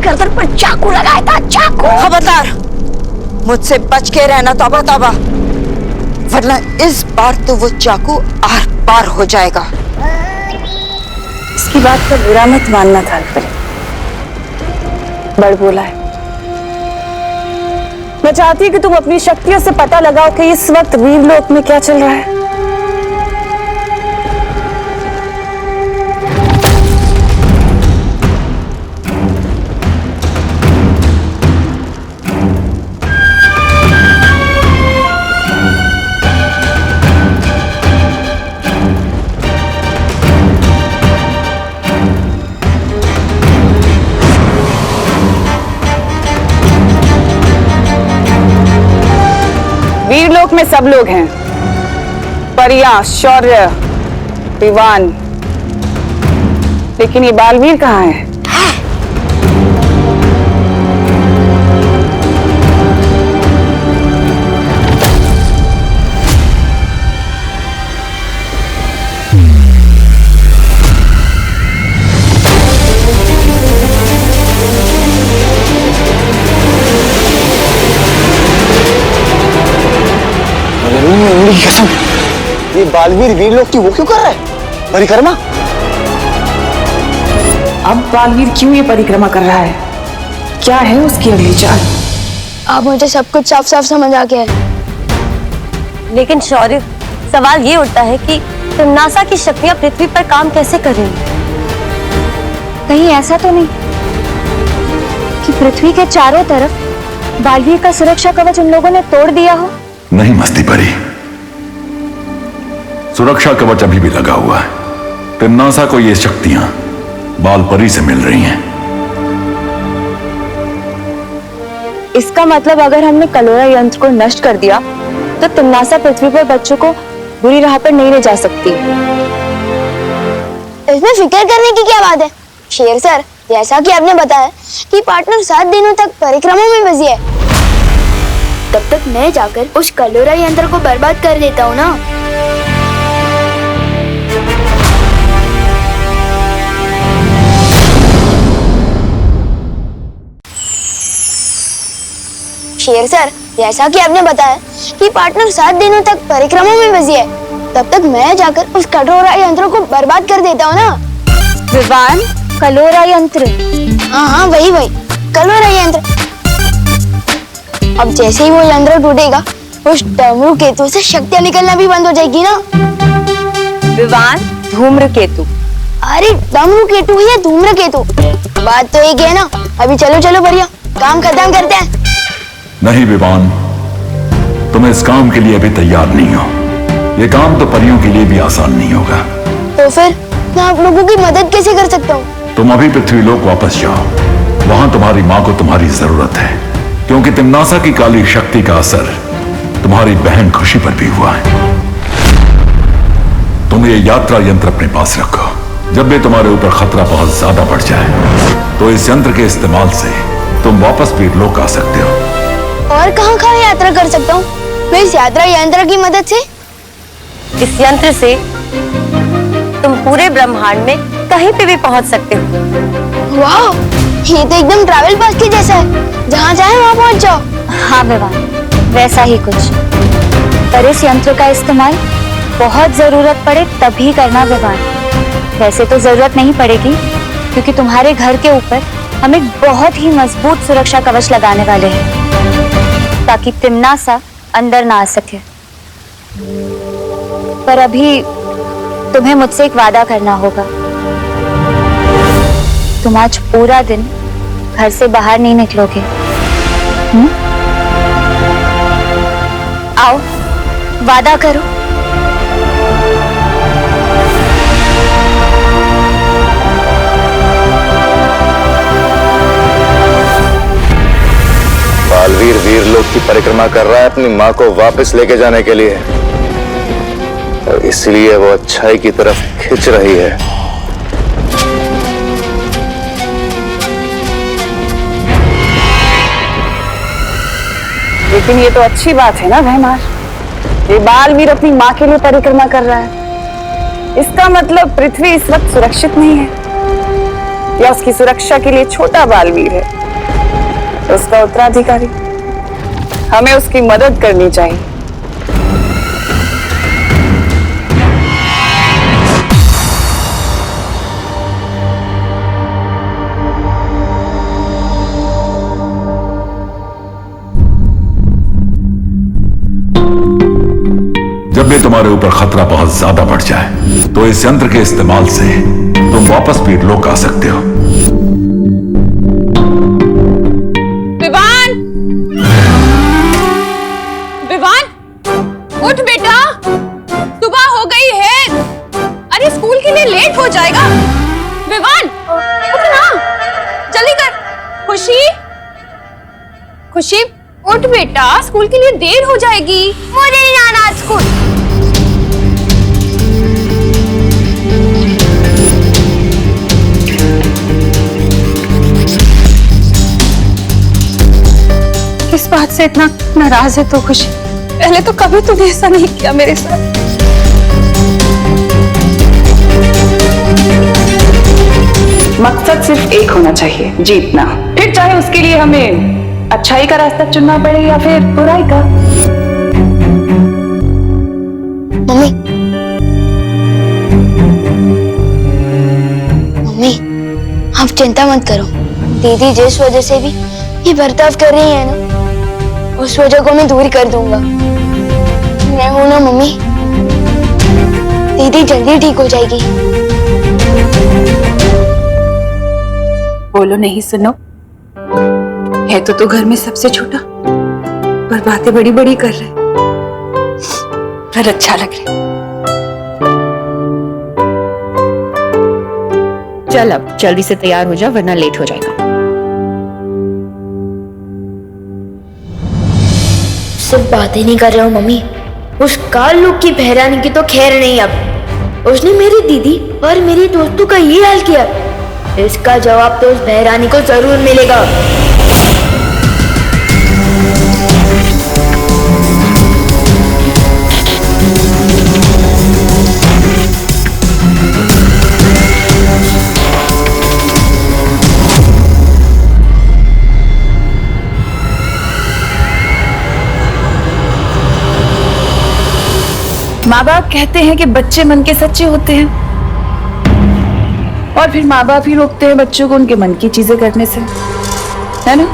गर्दन पर चाकू लगाया था, चाकू। खबरदार, मुझसे बच के रहना तौबा तौबा, वरना इस बार तो वो चाकू आर पार हो जाएगा। इसकी बात का बुरा मत मानना था, बड़ बोला है। मैं चाहती हूँ कि तुम अपनी शक्तियों से पता लगाओ कि इस वक्त वीरलोक में क्या चल रहा है। वीरलोक में सब लोग हैं, परियां, शौर्य, विवान, लेकिन ये बालवीर कहाँ है? कसम, ये बालवीर वीरलोक की वो क्यों कर रहा है? परिक्रमा? अब बालवीर क्यों ये परिक्रमा कर रहा है? क्या है उसकी अगली चाल? अब मुझे सब कुछ साफ साफ समझ आ गया है। लेकिन शौर्य, सवाल ये उठता है कि तिम्नासा की शक्तियां पृथ्वी पर काम कैसे कर रही हैं? कहीं ऐसा तो नहीं कि पृथ्वी के चारों तरफ बालवीर का सुरक्षा कवच उन लोगों ने तोड़ दिया हो? नहीं मस्ती परी, सुरक्षा कवच अभी भी लगा हुआ है। तिम्नासा को ये शक्तियां बाल परी से मिल रही हैं। इसका मतलब अगर हमने कलोरा यंत्र को नष्ट कर दिया तो तिम्नासा पृथ्वी पर बच्चों को बुरी राह पर नहीं ले जा सकती। इसमें फिक्र करने की क्या बात है शेर सर? जैसा कि आपने बताया कि पार्टनर 7 दिनों तक परिक्रमा में बिजी है, तब तक मैं जाकर उस कलोरा यंत्र को बर्बाद कर देता हूँ ना। शेर सर, जैसा कि आपने बताया कि पार्टनर 7 दिनों तक परिक्रमा में बिजी है, तब तक मैं जाकर उस कलोरा यंत्र को बर्बाद कर देता हूँ ना। विवान, कलोरा यंत्र? हाँ, वही कलोरा यंत्र। अब जैसे ही वो यंत्र टूटेगा, उस डमरू केतु से शक्तियाँ निकलना भी बंद हो जाएगी ना। विवान, धूम्रकेतु? अरे डमरू केतु या धूम्रकेतु, बात तो एक है ना। अभी चलो चलो बढ़िया, काम खत्म करते हैं। नहीं विवान, तुम इस काम के लिए अभी तैयार नहीं हो। ये काम तो परियों के लिए भी आसान नहीं होगा। तो फिर मैं आप लोगों की मदद कैसे कर सकता हूँ? तुम अभी पृथ्वीलोक वापस जाओ, वहां तुम्हारी माँ को तुम्हारी जरूरत है, क्योंकि तिम्नासा की काली शक्ति का असर तुम्हारी बहन खुशी पर भी हुआ है। तुम ये यात्रा यंत्र अपने पास रखो। जब भी तुम्हारे ऊपर खतरा बहुत ज्यादा बढ़ जाए तो इस यंत्र के इस्तेमाल से तुम वापस वीरलोक आ सकते हो। और कहाँ यात्रा कर सकता हूँ मैं इस यात्रा यंत्र की मदद से? इस यंत्र से तुम पूरे ब्रह्मांड में कहीं पे भी पहुंच सकते हो। वाह, ये तो एकदम ट्रैवल पास के जैसा है, जहाँ चाहे वहाँ पहुँच जाओ। हाँ विवान, वैसा ही कुछ। पर इस यंत्र का इस्तेमाल बहुत जरूरत पड़े तभी करना विवान। वैसे तो जरूरत नहीं पड़ेगी, क्योंकि तुम्हारे घर के ऊपर हम एक बहुत ही मजबूत सुरक्षा कवच लगाने वाले हैं, ताकि तिम्नासा अंदर ना आ सके। पर अभी तुम्हें मुझसे एक वादा करना होगा। तुम आज पूरा दिन घर से बाहर नहीं निकलोगे। आओ, वादा करो। बालवीर वीरलोक की परिक्रमा कर रहा है अपनी माँ को वापस लेके जाने के लिए, और इसलिए वो अच्छाई की तरफ खिंच रही है। लेकिन ये तो अच्छी बात है ना भैमार, ये बालवीर अपनी माँ के लिए परिक्रमा कर रहा है। इसका मतलब पृथ्वी इस वक्त सुरक्षित नहीं है। या उसकी सुरक्षा के लिए छोटा बालवीर है, तो उसका उत्तराधिकारी हमें उसकी मदद करनी चाहिए। जब भी तुम्हारे ऊपर खतरा बहुत ज्यादा बढ़ जाए तो इस यंत्र के इस्तेमाल से तुम वापस भी लोक आ सकते हो। विवान, विवान, उठ बेटा, सुबह हो गई है। अरे स्कूल के लिए लेट हो जाएगा। विवान, उठ ना, जल्दी कर। खुशी, खुशी, उठ बेटा, स्कूल के लिए देर हो जाएगी। मुझे नहीं जाना स्कूल। किस बात से इतना नाराज है तो खुशी? पहले तो कभी तूने ऐसा नहीं किया मेरे साथ। मकसद सिर्फ एक होना चाहिए, जीतना। फिर चाहे उसके लिए हमें अच्छाई का रास्ता चुनना पड़े या फिर बुराई का। मम्मी, मम्मी, आप चिंता मत करो। दीदी जिस वजह से भी ये बर्ताव कर रही है ना, उस वजह को मैं दूर कर दूंगा। मैं हूं ना मम्मी, दीदी जल्दी ठीक हो जाएगी। बोलो नहीं सुनो, है तो घर में सबसे छोटा, पर बातें बड़ी बड़ी कर रहे, पर अच्छा लग रहा। चल अब जल्दी से तैयार हो जा वरना लेट हो जाएगा। सिर्फ बातें नहीं कर रहा हूँ मम्मी, उस काल लोग की बहरानी की तो खैर नहीं। अब उसने मेरी दीदी और मेरे दोस्तों का ये हाल किया, इसका जवाब तो उस बहरानी को जरूर मिलेगा। माँ बाप कहते हैं कि बच्चे मन के सच्चे होते हैं, और फिर माँ बाप ही रोकते हैं बच्चों को उनके मन की चीजें करने से, है ना?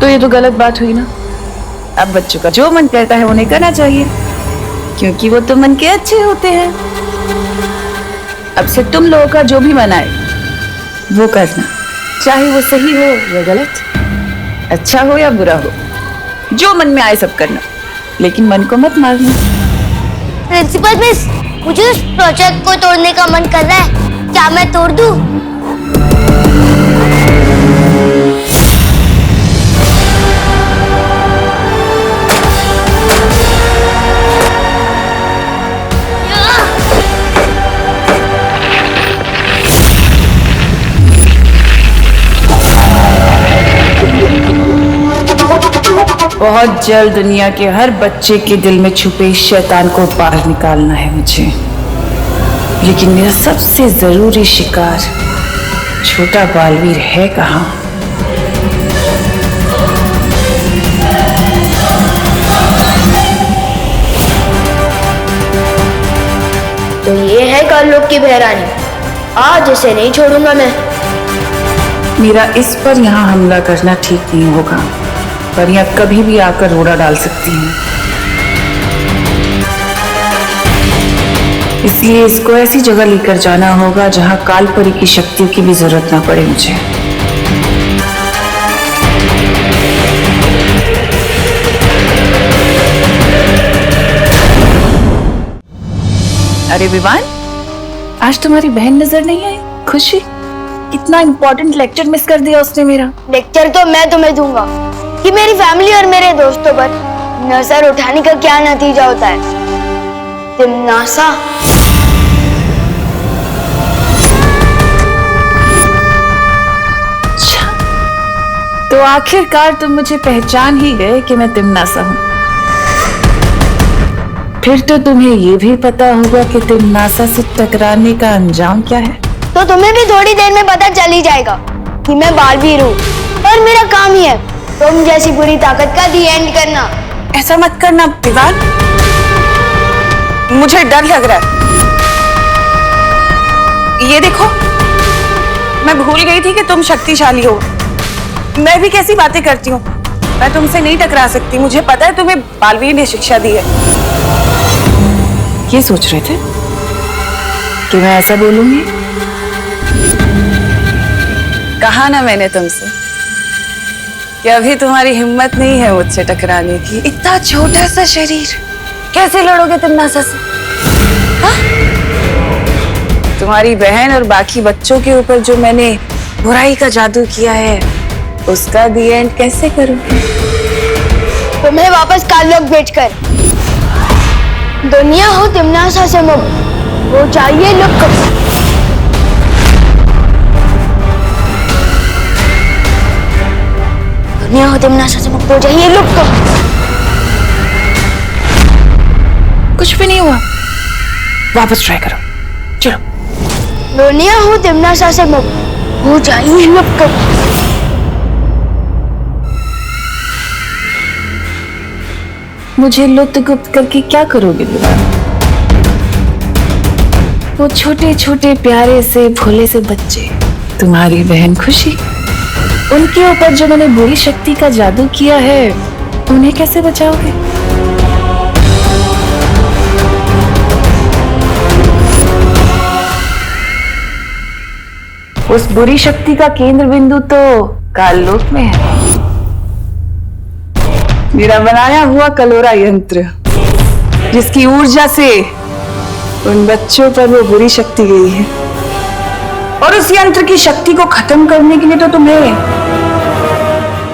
तो ये तो गलत बात हुई ना। अब बच्चों का जो मन करता है उन्हें करना चाहिए, क्योंकि वो तो मन के अच्छे होते हैं। अब से तुम लोगों का जो भी मन आए वो करना, चाहे वो सही हो या गलत, अच्छा हो या बुरा हो, जो मन में आए सब करना, लेकिन मन को मत मारना। प्रिंसिपल मिस, मुझे उस प्रोजेक्ट को तोड़ने का मन कर रहा है, क्या मैं तोड़ दूं? बहुत जल्द दुनिया के हर बच्चे के दिल में छुपे इस शैतान को बाहर निकालना है मुझे, लेकिन मेरा सबसे जरूरी शिकार छोटा बालवीर है कहाँ? तो ये है कालोक की बहरानी, आज इसे नहीं छोड़ूंगा मैं। मेरा इस पर यहाँ हमला करना ठीक नहीं होगा, पर यहाँ कभी भी आकर रोड़ा डाल सकती हैं, इसलिए इसको ऐसी जगह लेकर जाना होगा जहां कालपरी की शक्तियों की भी जरूरत ना पड़े मुझे। अरे विवान, आज तुम्हारी बहन नजर नहीं आई। खुशी, कितना इंपॉर्टेंट लेक्चर मिस कर दिया उसने मेरा। लेक्चर तो मैं तुम्हें दूंगा कि मेरी फैमिली और मेरे दोस्तों पर नजर उठाने का क्या नतीजा होता है। तिमनासा, तो आखिरकार तुम मुझे पहचान ही गए कि मैं तिमनासा हूं। फिर तो तुम्हें ये भी पता होगा कि तिमनासा से टकराने का अंजाम क्या है। तो तुम्हें भी थोड़ी देर में पता चल ही जाएगा कि मैं बालवीर हूँ और मेरा काम ही है तुम जैसी बुरी ताकत का दी एंड करना। ऐसा मत करना विवान, मुझे डर लग रहा है। ये देखो, मैं भूल गई थी कि तुम शक्तिशाली हो। मैं भी कैसी बातें करती हूँ, मैं तुमसे नहीं टकरा सकती। मुझे पता है तुम्हें बालवीर ने शिक्षा दी है। ये सोच रहे थे कि मैं ऐसा बोलूंगी? कहा ना मैंने तुमसे कि अभी तुम्हारी हिम्मत नहीं है मुझसे टकराने की। इतना छोटा सा शरीर, कैसे लड़ोगे तुम नासा से? हाँ? तुम्हारी बहन और बाकी बच्चों के ऊपर जो मैंने बुराई का जादू किया है, उसका दी एंड कैसे करूंगी? तुम्हें वापस काललोक भेजकर दुनिया हो तिमनासा से मुक्त हो चाहिए लुक। दुनिया हो तिमनासा से मुक्त हो जाइए लुक। कुछ भी नहीं हुआ, वापस ट्राई करो, चलो। दुनिया हो तिमनासा से मुक्त हो जाइए लुक। मुझे लुप्त गुप्त करके क्या करोगे विवान? वो छोटे छोटे प्यारे से भोले से बच्चे, तुम्हारी बहन खुशी, उनके ऊपर जो मैंने बुरी शक्ति का जादू किया है, उन्हें कैसे बचाओगे? उस बुरी शक्ति का केंद्र बिंदु तो काललोक में है। मेरा बनाया हुआ कलोरा यंत्र, जिसकी ऊर्जा से उन बच्चों पर वो बुरी शक्ति गई है। और उस यंत्र की शक्ति को खत्म करने के लिए तो तुम्हें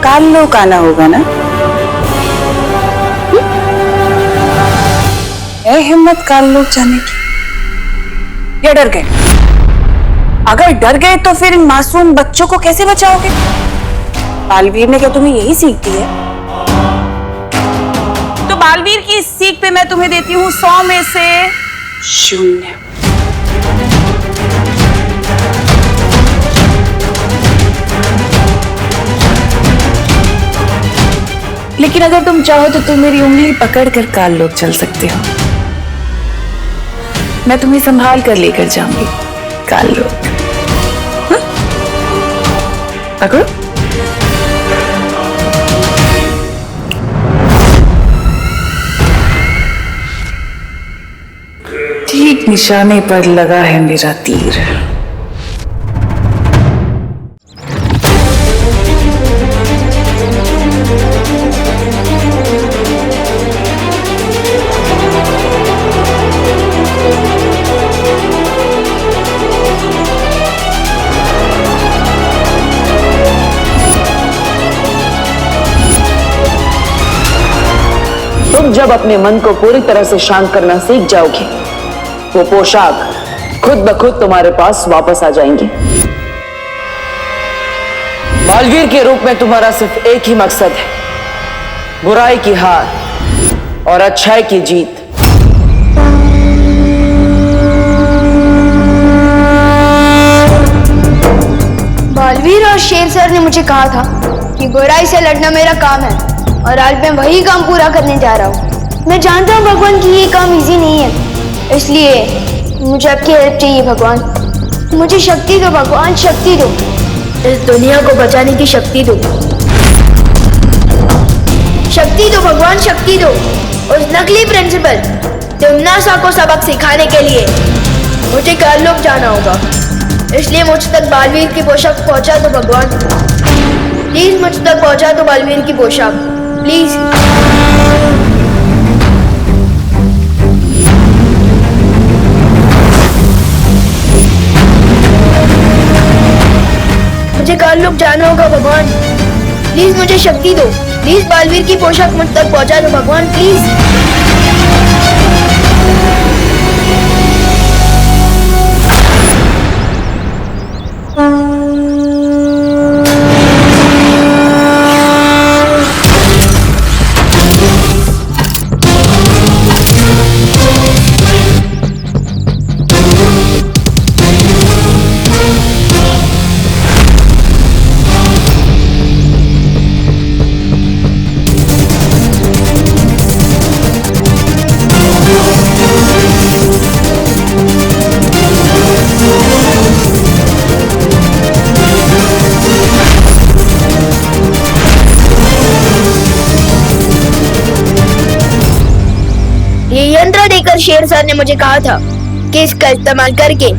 काललोक आना होगा ना? है हिम्मत काललोक जाने की? या डर गए? अगर डर गए तो फिर इन मासूम बच्चों को कैसे बचाओगे? बालवीर ने क्या तुम्हें यही सीख दी है? तो बालवीर की इस सीख पे मैं तुम्हें देती हूँ 100 में से 0। लेकिन अगर तुम चाहो तो तुम मेरी उंगली पकड़कर काललोक चल सकते हो। मैं तुम्हें संभाल कर लेकर जाऊंगी काललोक। हाँ? पकड़ो। ठीक निशाने पर लगा है मेरा तीर। तुम जब अपने मन को पूरी तरह से शांत करना सीख जाओगे, वो पोशाक खुद ब खुद तुम्हारे पास वापस आ जाएंगे। बालवीर के रूप में तुम्हारा सिर्फ एक ही मकसद है, बुराई की हार और अच्छाई की जीत। बालवीर और शेर सर ने मुझे कहा था कि बुराई से लड़ना मेरा काम है और आज मैं वही काम पूरा करने जा रहा हूँ। मैं जानता हूँ भगवान कि ये काम इजी नहीं है, इसलिए मुझे आपकी हेल्प चाहिए भगवान। मुझे शक्ति दो भगवान, शक्ति दो। इस दुनिया को बचाने की शक्ति दो। शक्ति दो भगवान, शक्ति दो। उस नकली प्रिंसिपल तिमनासा को सबक सिखाने के लिए मुझे काललोक जाना होगा, इसलिए मुझ तक बालवीर की पोशाक पहुंचा दो भगवान। प्लीज मुझ तक पहुंचा दो बालवीर की पोशाक, प्लीज। मुझे काललोक जाना होगा भगवान, प्लीज मुझे शक्ति दो। प्लीज बालवीर की पोशाक मुझ तक पहुंचा दो भगवान, प्लीज। जानकर शेर सर ने मुझे कहा था कि इसका इस्तेमाल करके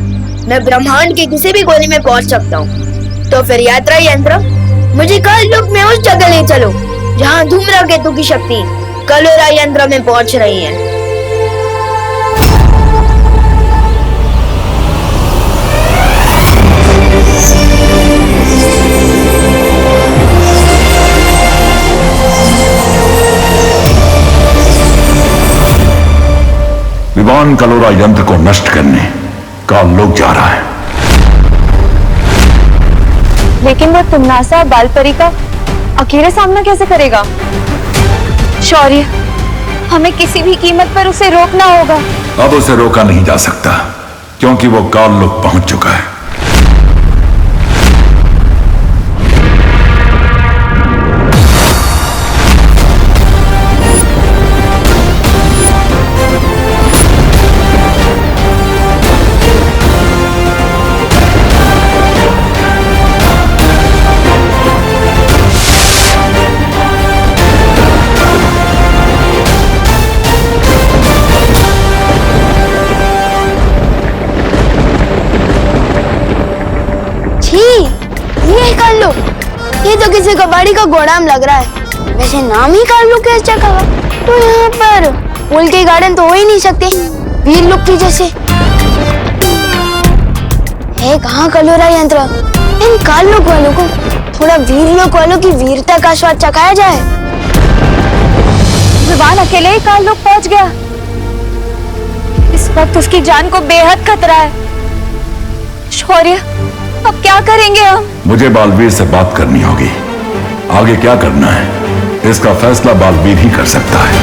मैं ब्रह्मांड के किसी भी कोने में पहुंच सकता हूँ। तो फिर यात्रा यंत्र मुझे काल लोक में उस जगह ले चलो जहाँ धूम्रकेतु की शक्ति कलोरा यंत्र में पहुंच रही है। विवान कलोरा यंत्र को नष्ट करने काल लोक जा रहा है। लेकिन वो तुमनासा बालपरी का अकेले सामना कैसे करेगा? शौर्य, हमें किसी भी कीमत पर उसे रोकना होगा। अब उसे रोका नहीं जा सकता क्योंकि वो काल लोक पहुंच चुका है। ये तो किसी कबाड़ी का गोदाम लग रहा है। वैसे नाम ही काल लोक कैसे रखा हुआ? तो यहाँ पर फूल के गार्डन तो हो ही नहीं सकते वीर लोक की जैसे। है कहाँ कलोरा यंत्र? इन काल लोक वालों को थोड़ा वीर लोक वालों की वीरता का स्वाद चखाया जाए। विवान अकेले ही काल लोक पहुंच गया। इस वक्त उसकी जान को बेहद खतरा है। शौर्य, अब क्या करेंगे हम? मुझे बालवीर से बात करनी होगी। आगे क्या करना है इसका फैसला बालवीर ही कर सकता है।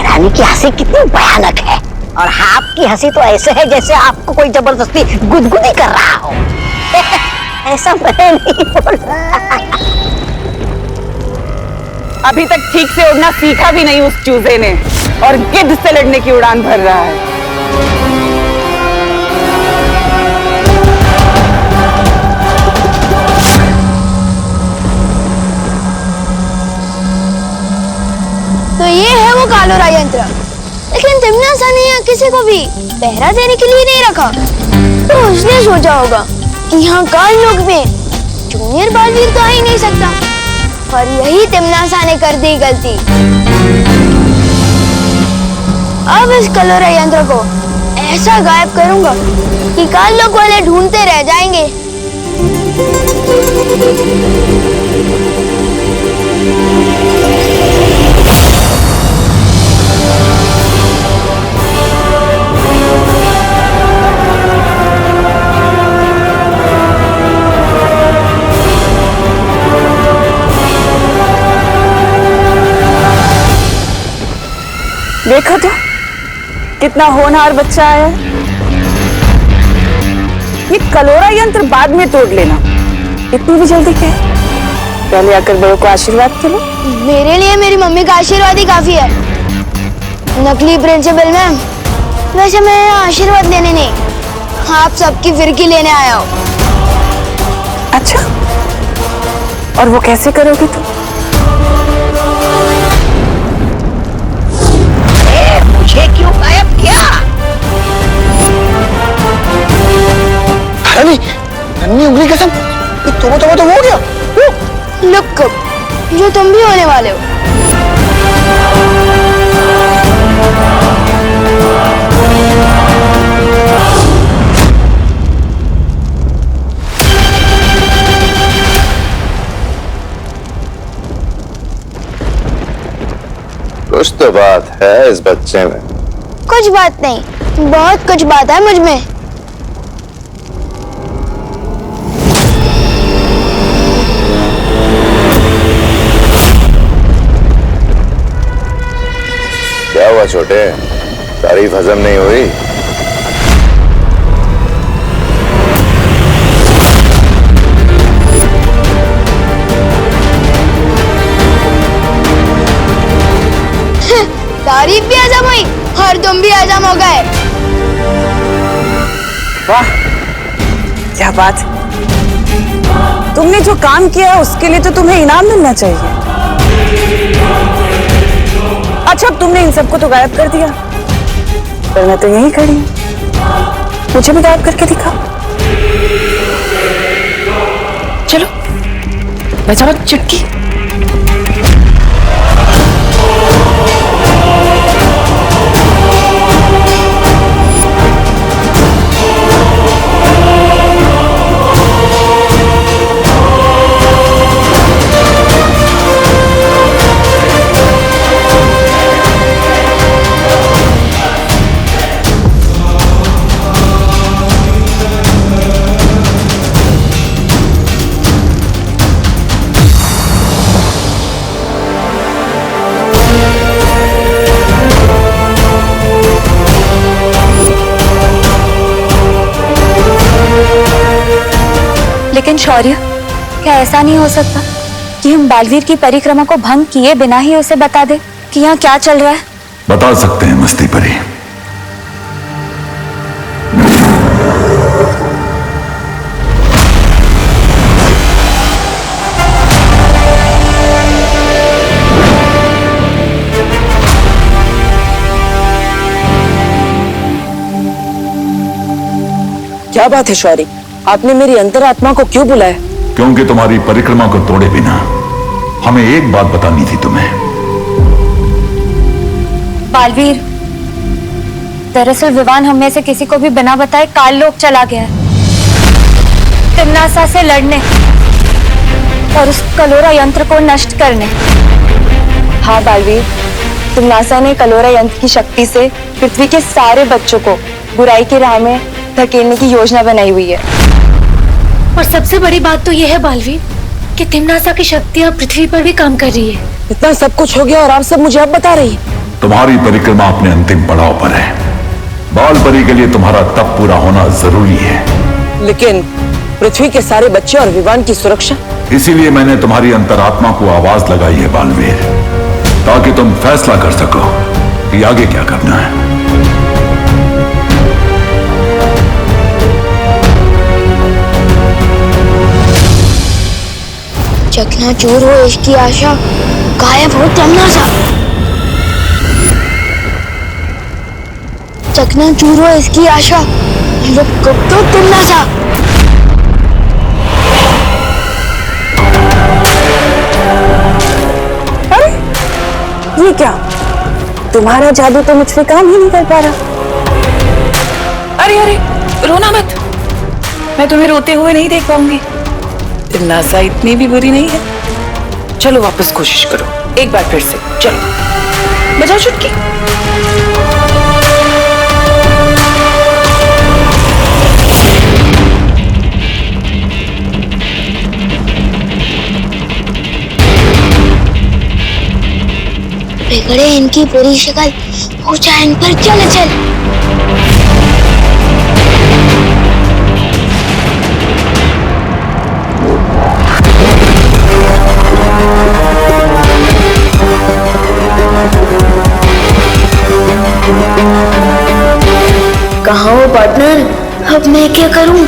रानी की हंसी कितनी भयानक है और आपकी हंसी तो ऐसे है जैसे आपको कोई जबरदस्ती गुदगुदी कर रहा हो। ऐसा मैं नहीं बोल रहा। अभी तक ठीक से उड़ना सीखा भी नहीं उस चूजे ने और गिद्ध से लड़ने की उड़ान भर रहा है। तो ये है वो कालोरा यंत्र। लेकिन तिमनासा ने यहाँ किसी को भी पहरा देने के लिए नहीं रखा। तो उसने सोचा होगा कि यहाँ काल लोक में जूनियर बालवीर तो आ ही नहीं सकता। और यही तिमनासा ने कर दी गलती। अब इस कलोरा यंत्र को ऐसा गायब करूंगा कि काल लोक वाले ढूंढते रह जाएंगे। देखो तो कितना होनहार बच्चा है। ये कलोरा यंत्र बाद में तोड़ लेना, इतनी भी जल्दी क्या है? पहले आकर बड़ों को आशीर्वाद के लो। मेरे लिए मेरी मम्मी का आशीर्वाद ही काफी है। नकली प्रिंसिपल मैम, वैसे मैं यहाँ आशीर्वाद लेने नहीं, आप सबकी फिरकी लेने आया हूँ। अच्छा, और वो कैसे करोगी तुम? मुझे क्यों गायब किया? नन्ही उंगली कसम, तो हो गया। लुक, जो तुम भी होने वाले हो। कुछ तो बात है इस बच्चे में। कुछ बात नहीं, बहुत कुछ बात है मुझ में। क्या हुआ छोटे, तारीफ हजम नहीं हुई? तारीफ भी हजम हुई और तुम भी हजम हो गए। वाह क्या बात, तुमने जो काम किया है उसके लिए तो तुम्हें इनाम मिलना चाहिए। अच्छा अब तुमने इन सबको तो गायब कर दिया, पर मैं तो यहीं खड़ी हूं, मुझे भी गायब करके दिखा। चलो बजाओ चुटकी। लेकिन शौर्य, क्या ऐसा नहीं हो सकता कि हम बालवीर की परिक्रमा को भंग किए बिना ही उसे बता दे कि यहाँ क्या चल रहा है? बता सकते हैं मस्ती परी। क्या बात है शौर्य, आपने मेरी अंतरात्मा को क्यों बुलाया? क्योंकि तुम्हारी परिक्रमा को तोड़े बिना हमें एक बात बतानी थी तुम्हें। बालवीर, दरअसल विवान हम में से किसी को भी बिना बताए काल लोक चला गया है, तिम्नासा से लड़ने और उस कलोरा यंत्र को नष्ट करने। हाँ बालवीर, तिम्नासा ने कलोरा यंत्र की शक्ति से पृथ्वी के सारे बच्चों को बुराई की राह में धकेलने की योजना बनाई हुई है। और सबसे बड़ी बात तो यह है बालवीर कि तिम्नासा की शक्तियां पृथ्वी पर भी काम कर रही है। इतना सब कुछ हो गया और आप सब मुझे अब बता रही है? तुम्हारी परिक्रमा अपने अंतिम पड़ाव पर है। बाल परी के लिए तुम्हारा तप पूरा होना जरूरी है। लेकिन पृथ्वी के सारे बच्चे और विवान की सुरक्षा? इसीलिए मैंने तुम्हारी अंतरात्मा को आवाज लगाई है बालवीर, ताकि तुम फैसला कर सको कि आगे क्या करना है। चकनाचूर हो इसकी आशा, गायब हो तिम्नासा। चकनाचूर हो इसकी आशा, लुप्त हो तिम्नासा। अरे ये क्या, तुम्हारा जादू तो मुझ पे काम ही नहीं कर पा रहा। अरे अरे रोना मत, मैं तुम्हें रोते हुए नहीं देख पाऊंगी। तिम्नासा इतनी भी बुरी नहीं है। चलो वापस कोशिश करो, एक बार फिर से। चलो बजाओ चुटकी। बिगड़े इनकी बुरी शक्ल, ऊंचा इन पर चल चल। कहाँ हो पार्टनर, अब मैं क्या करूं?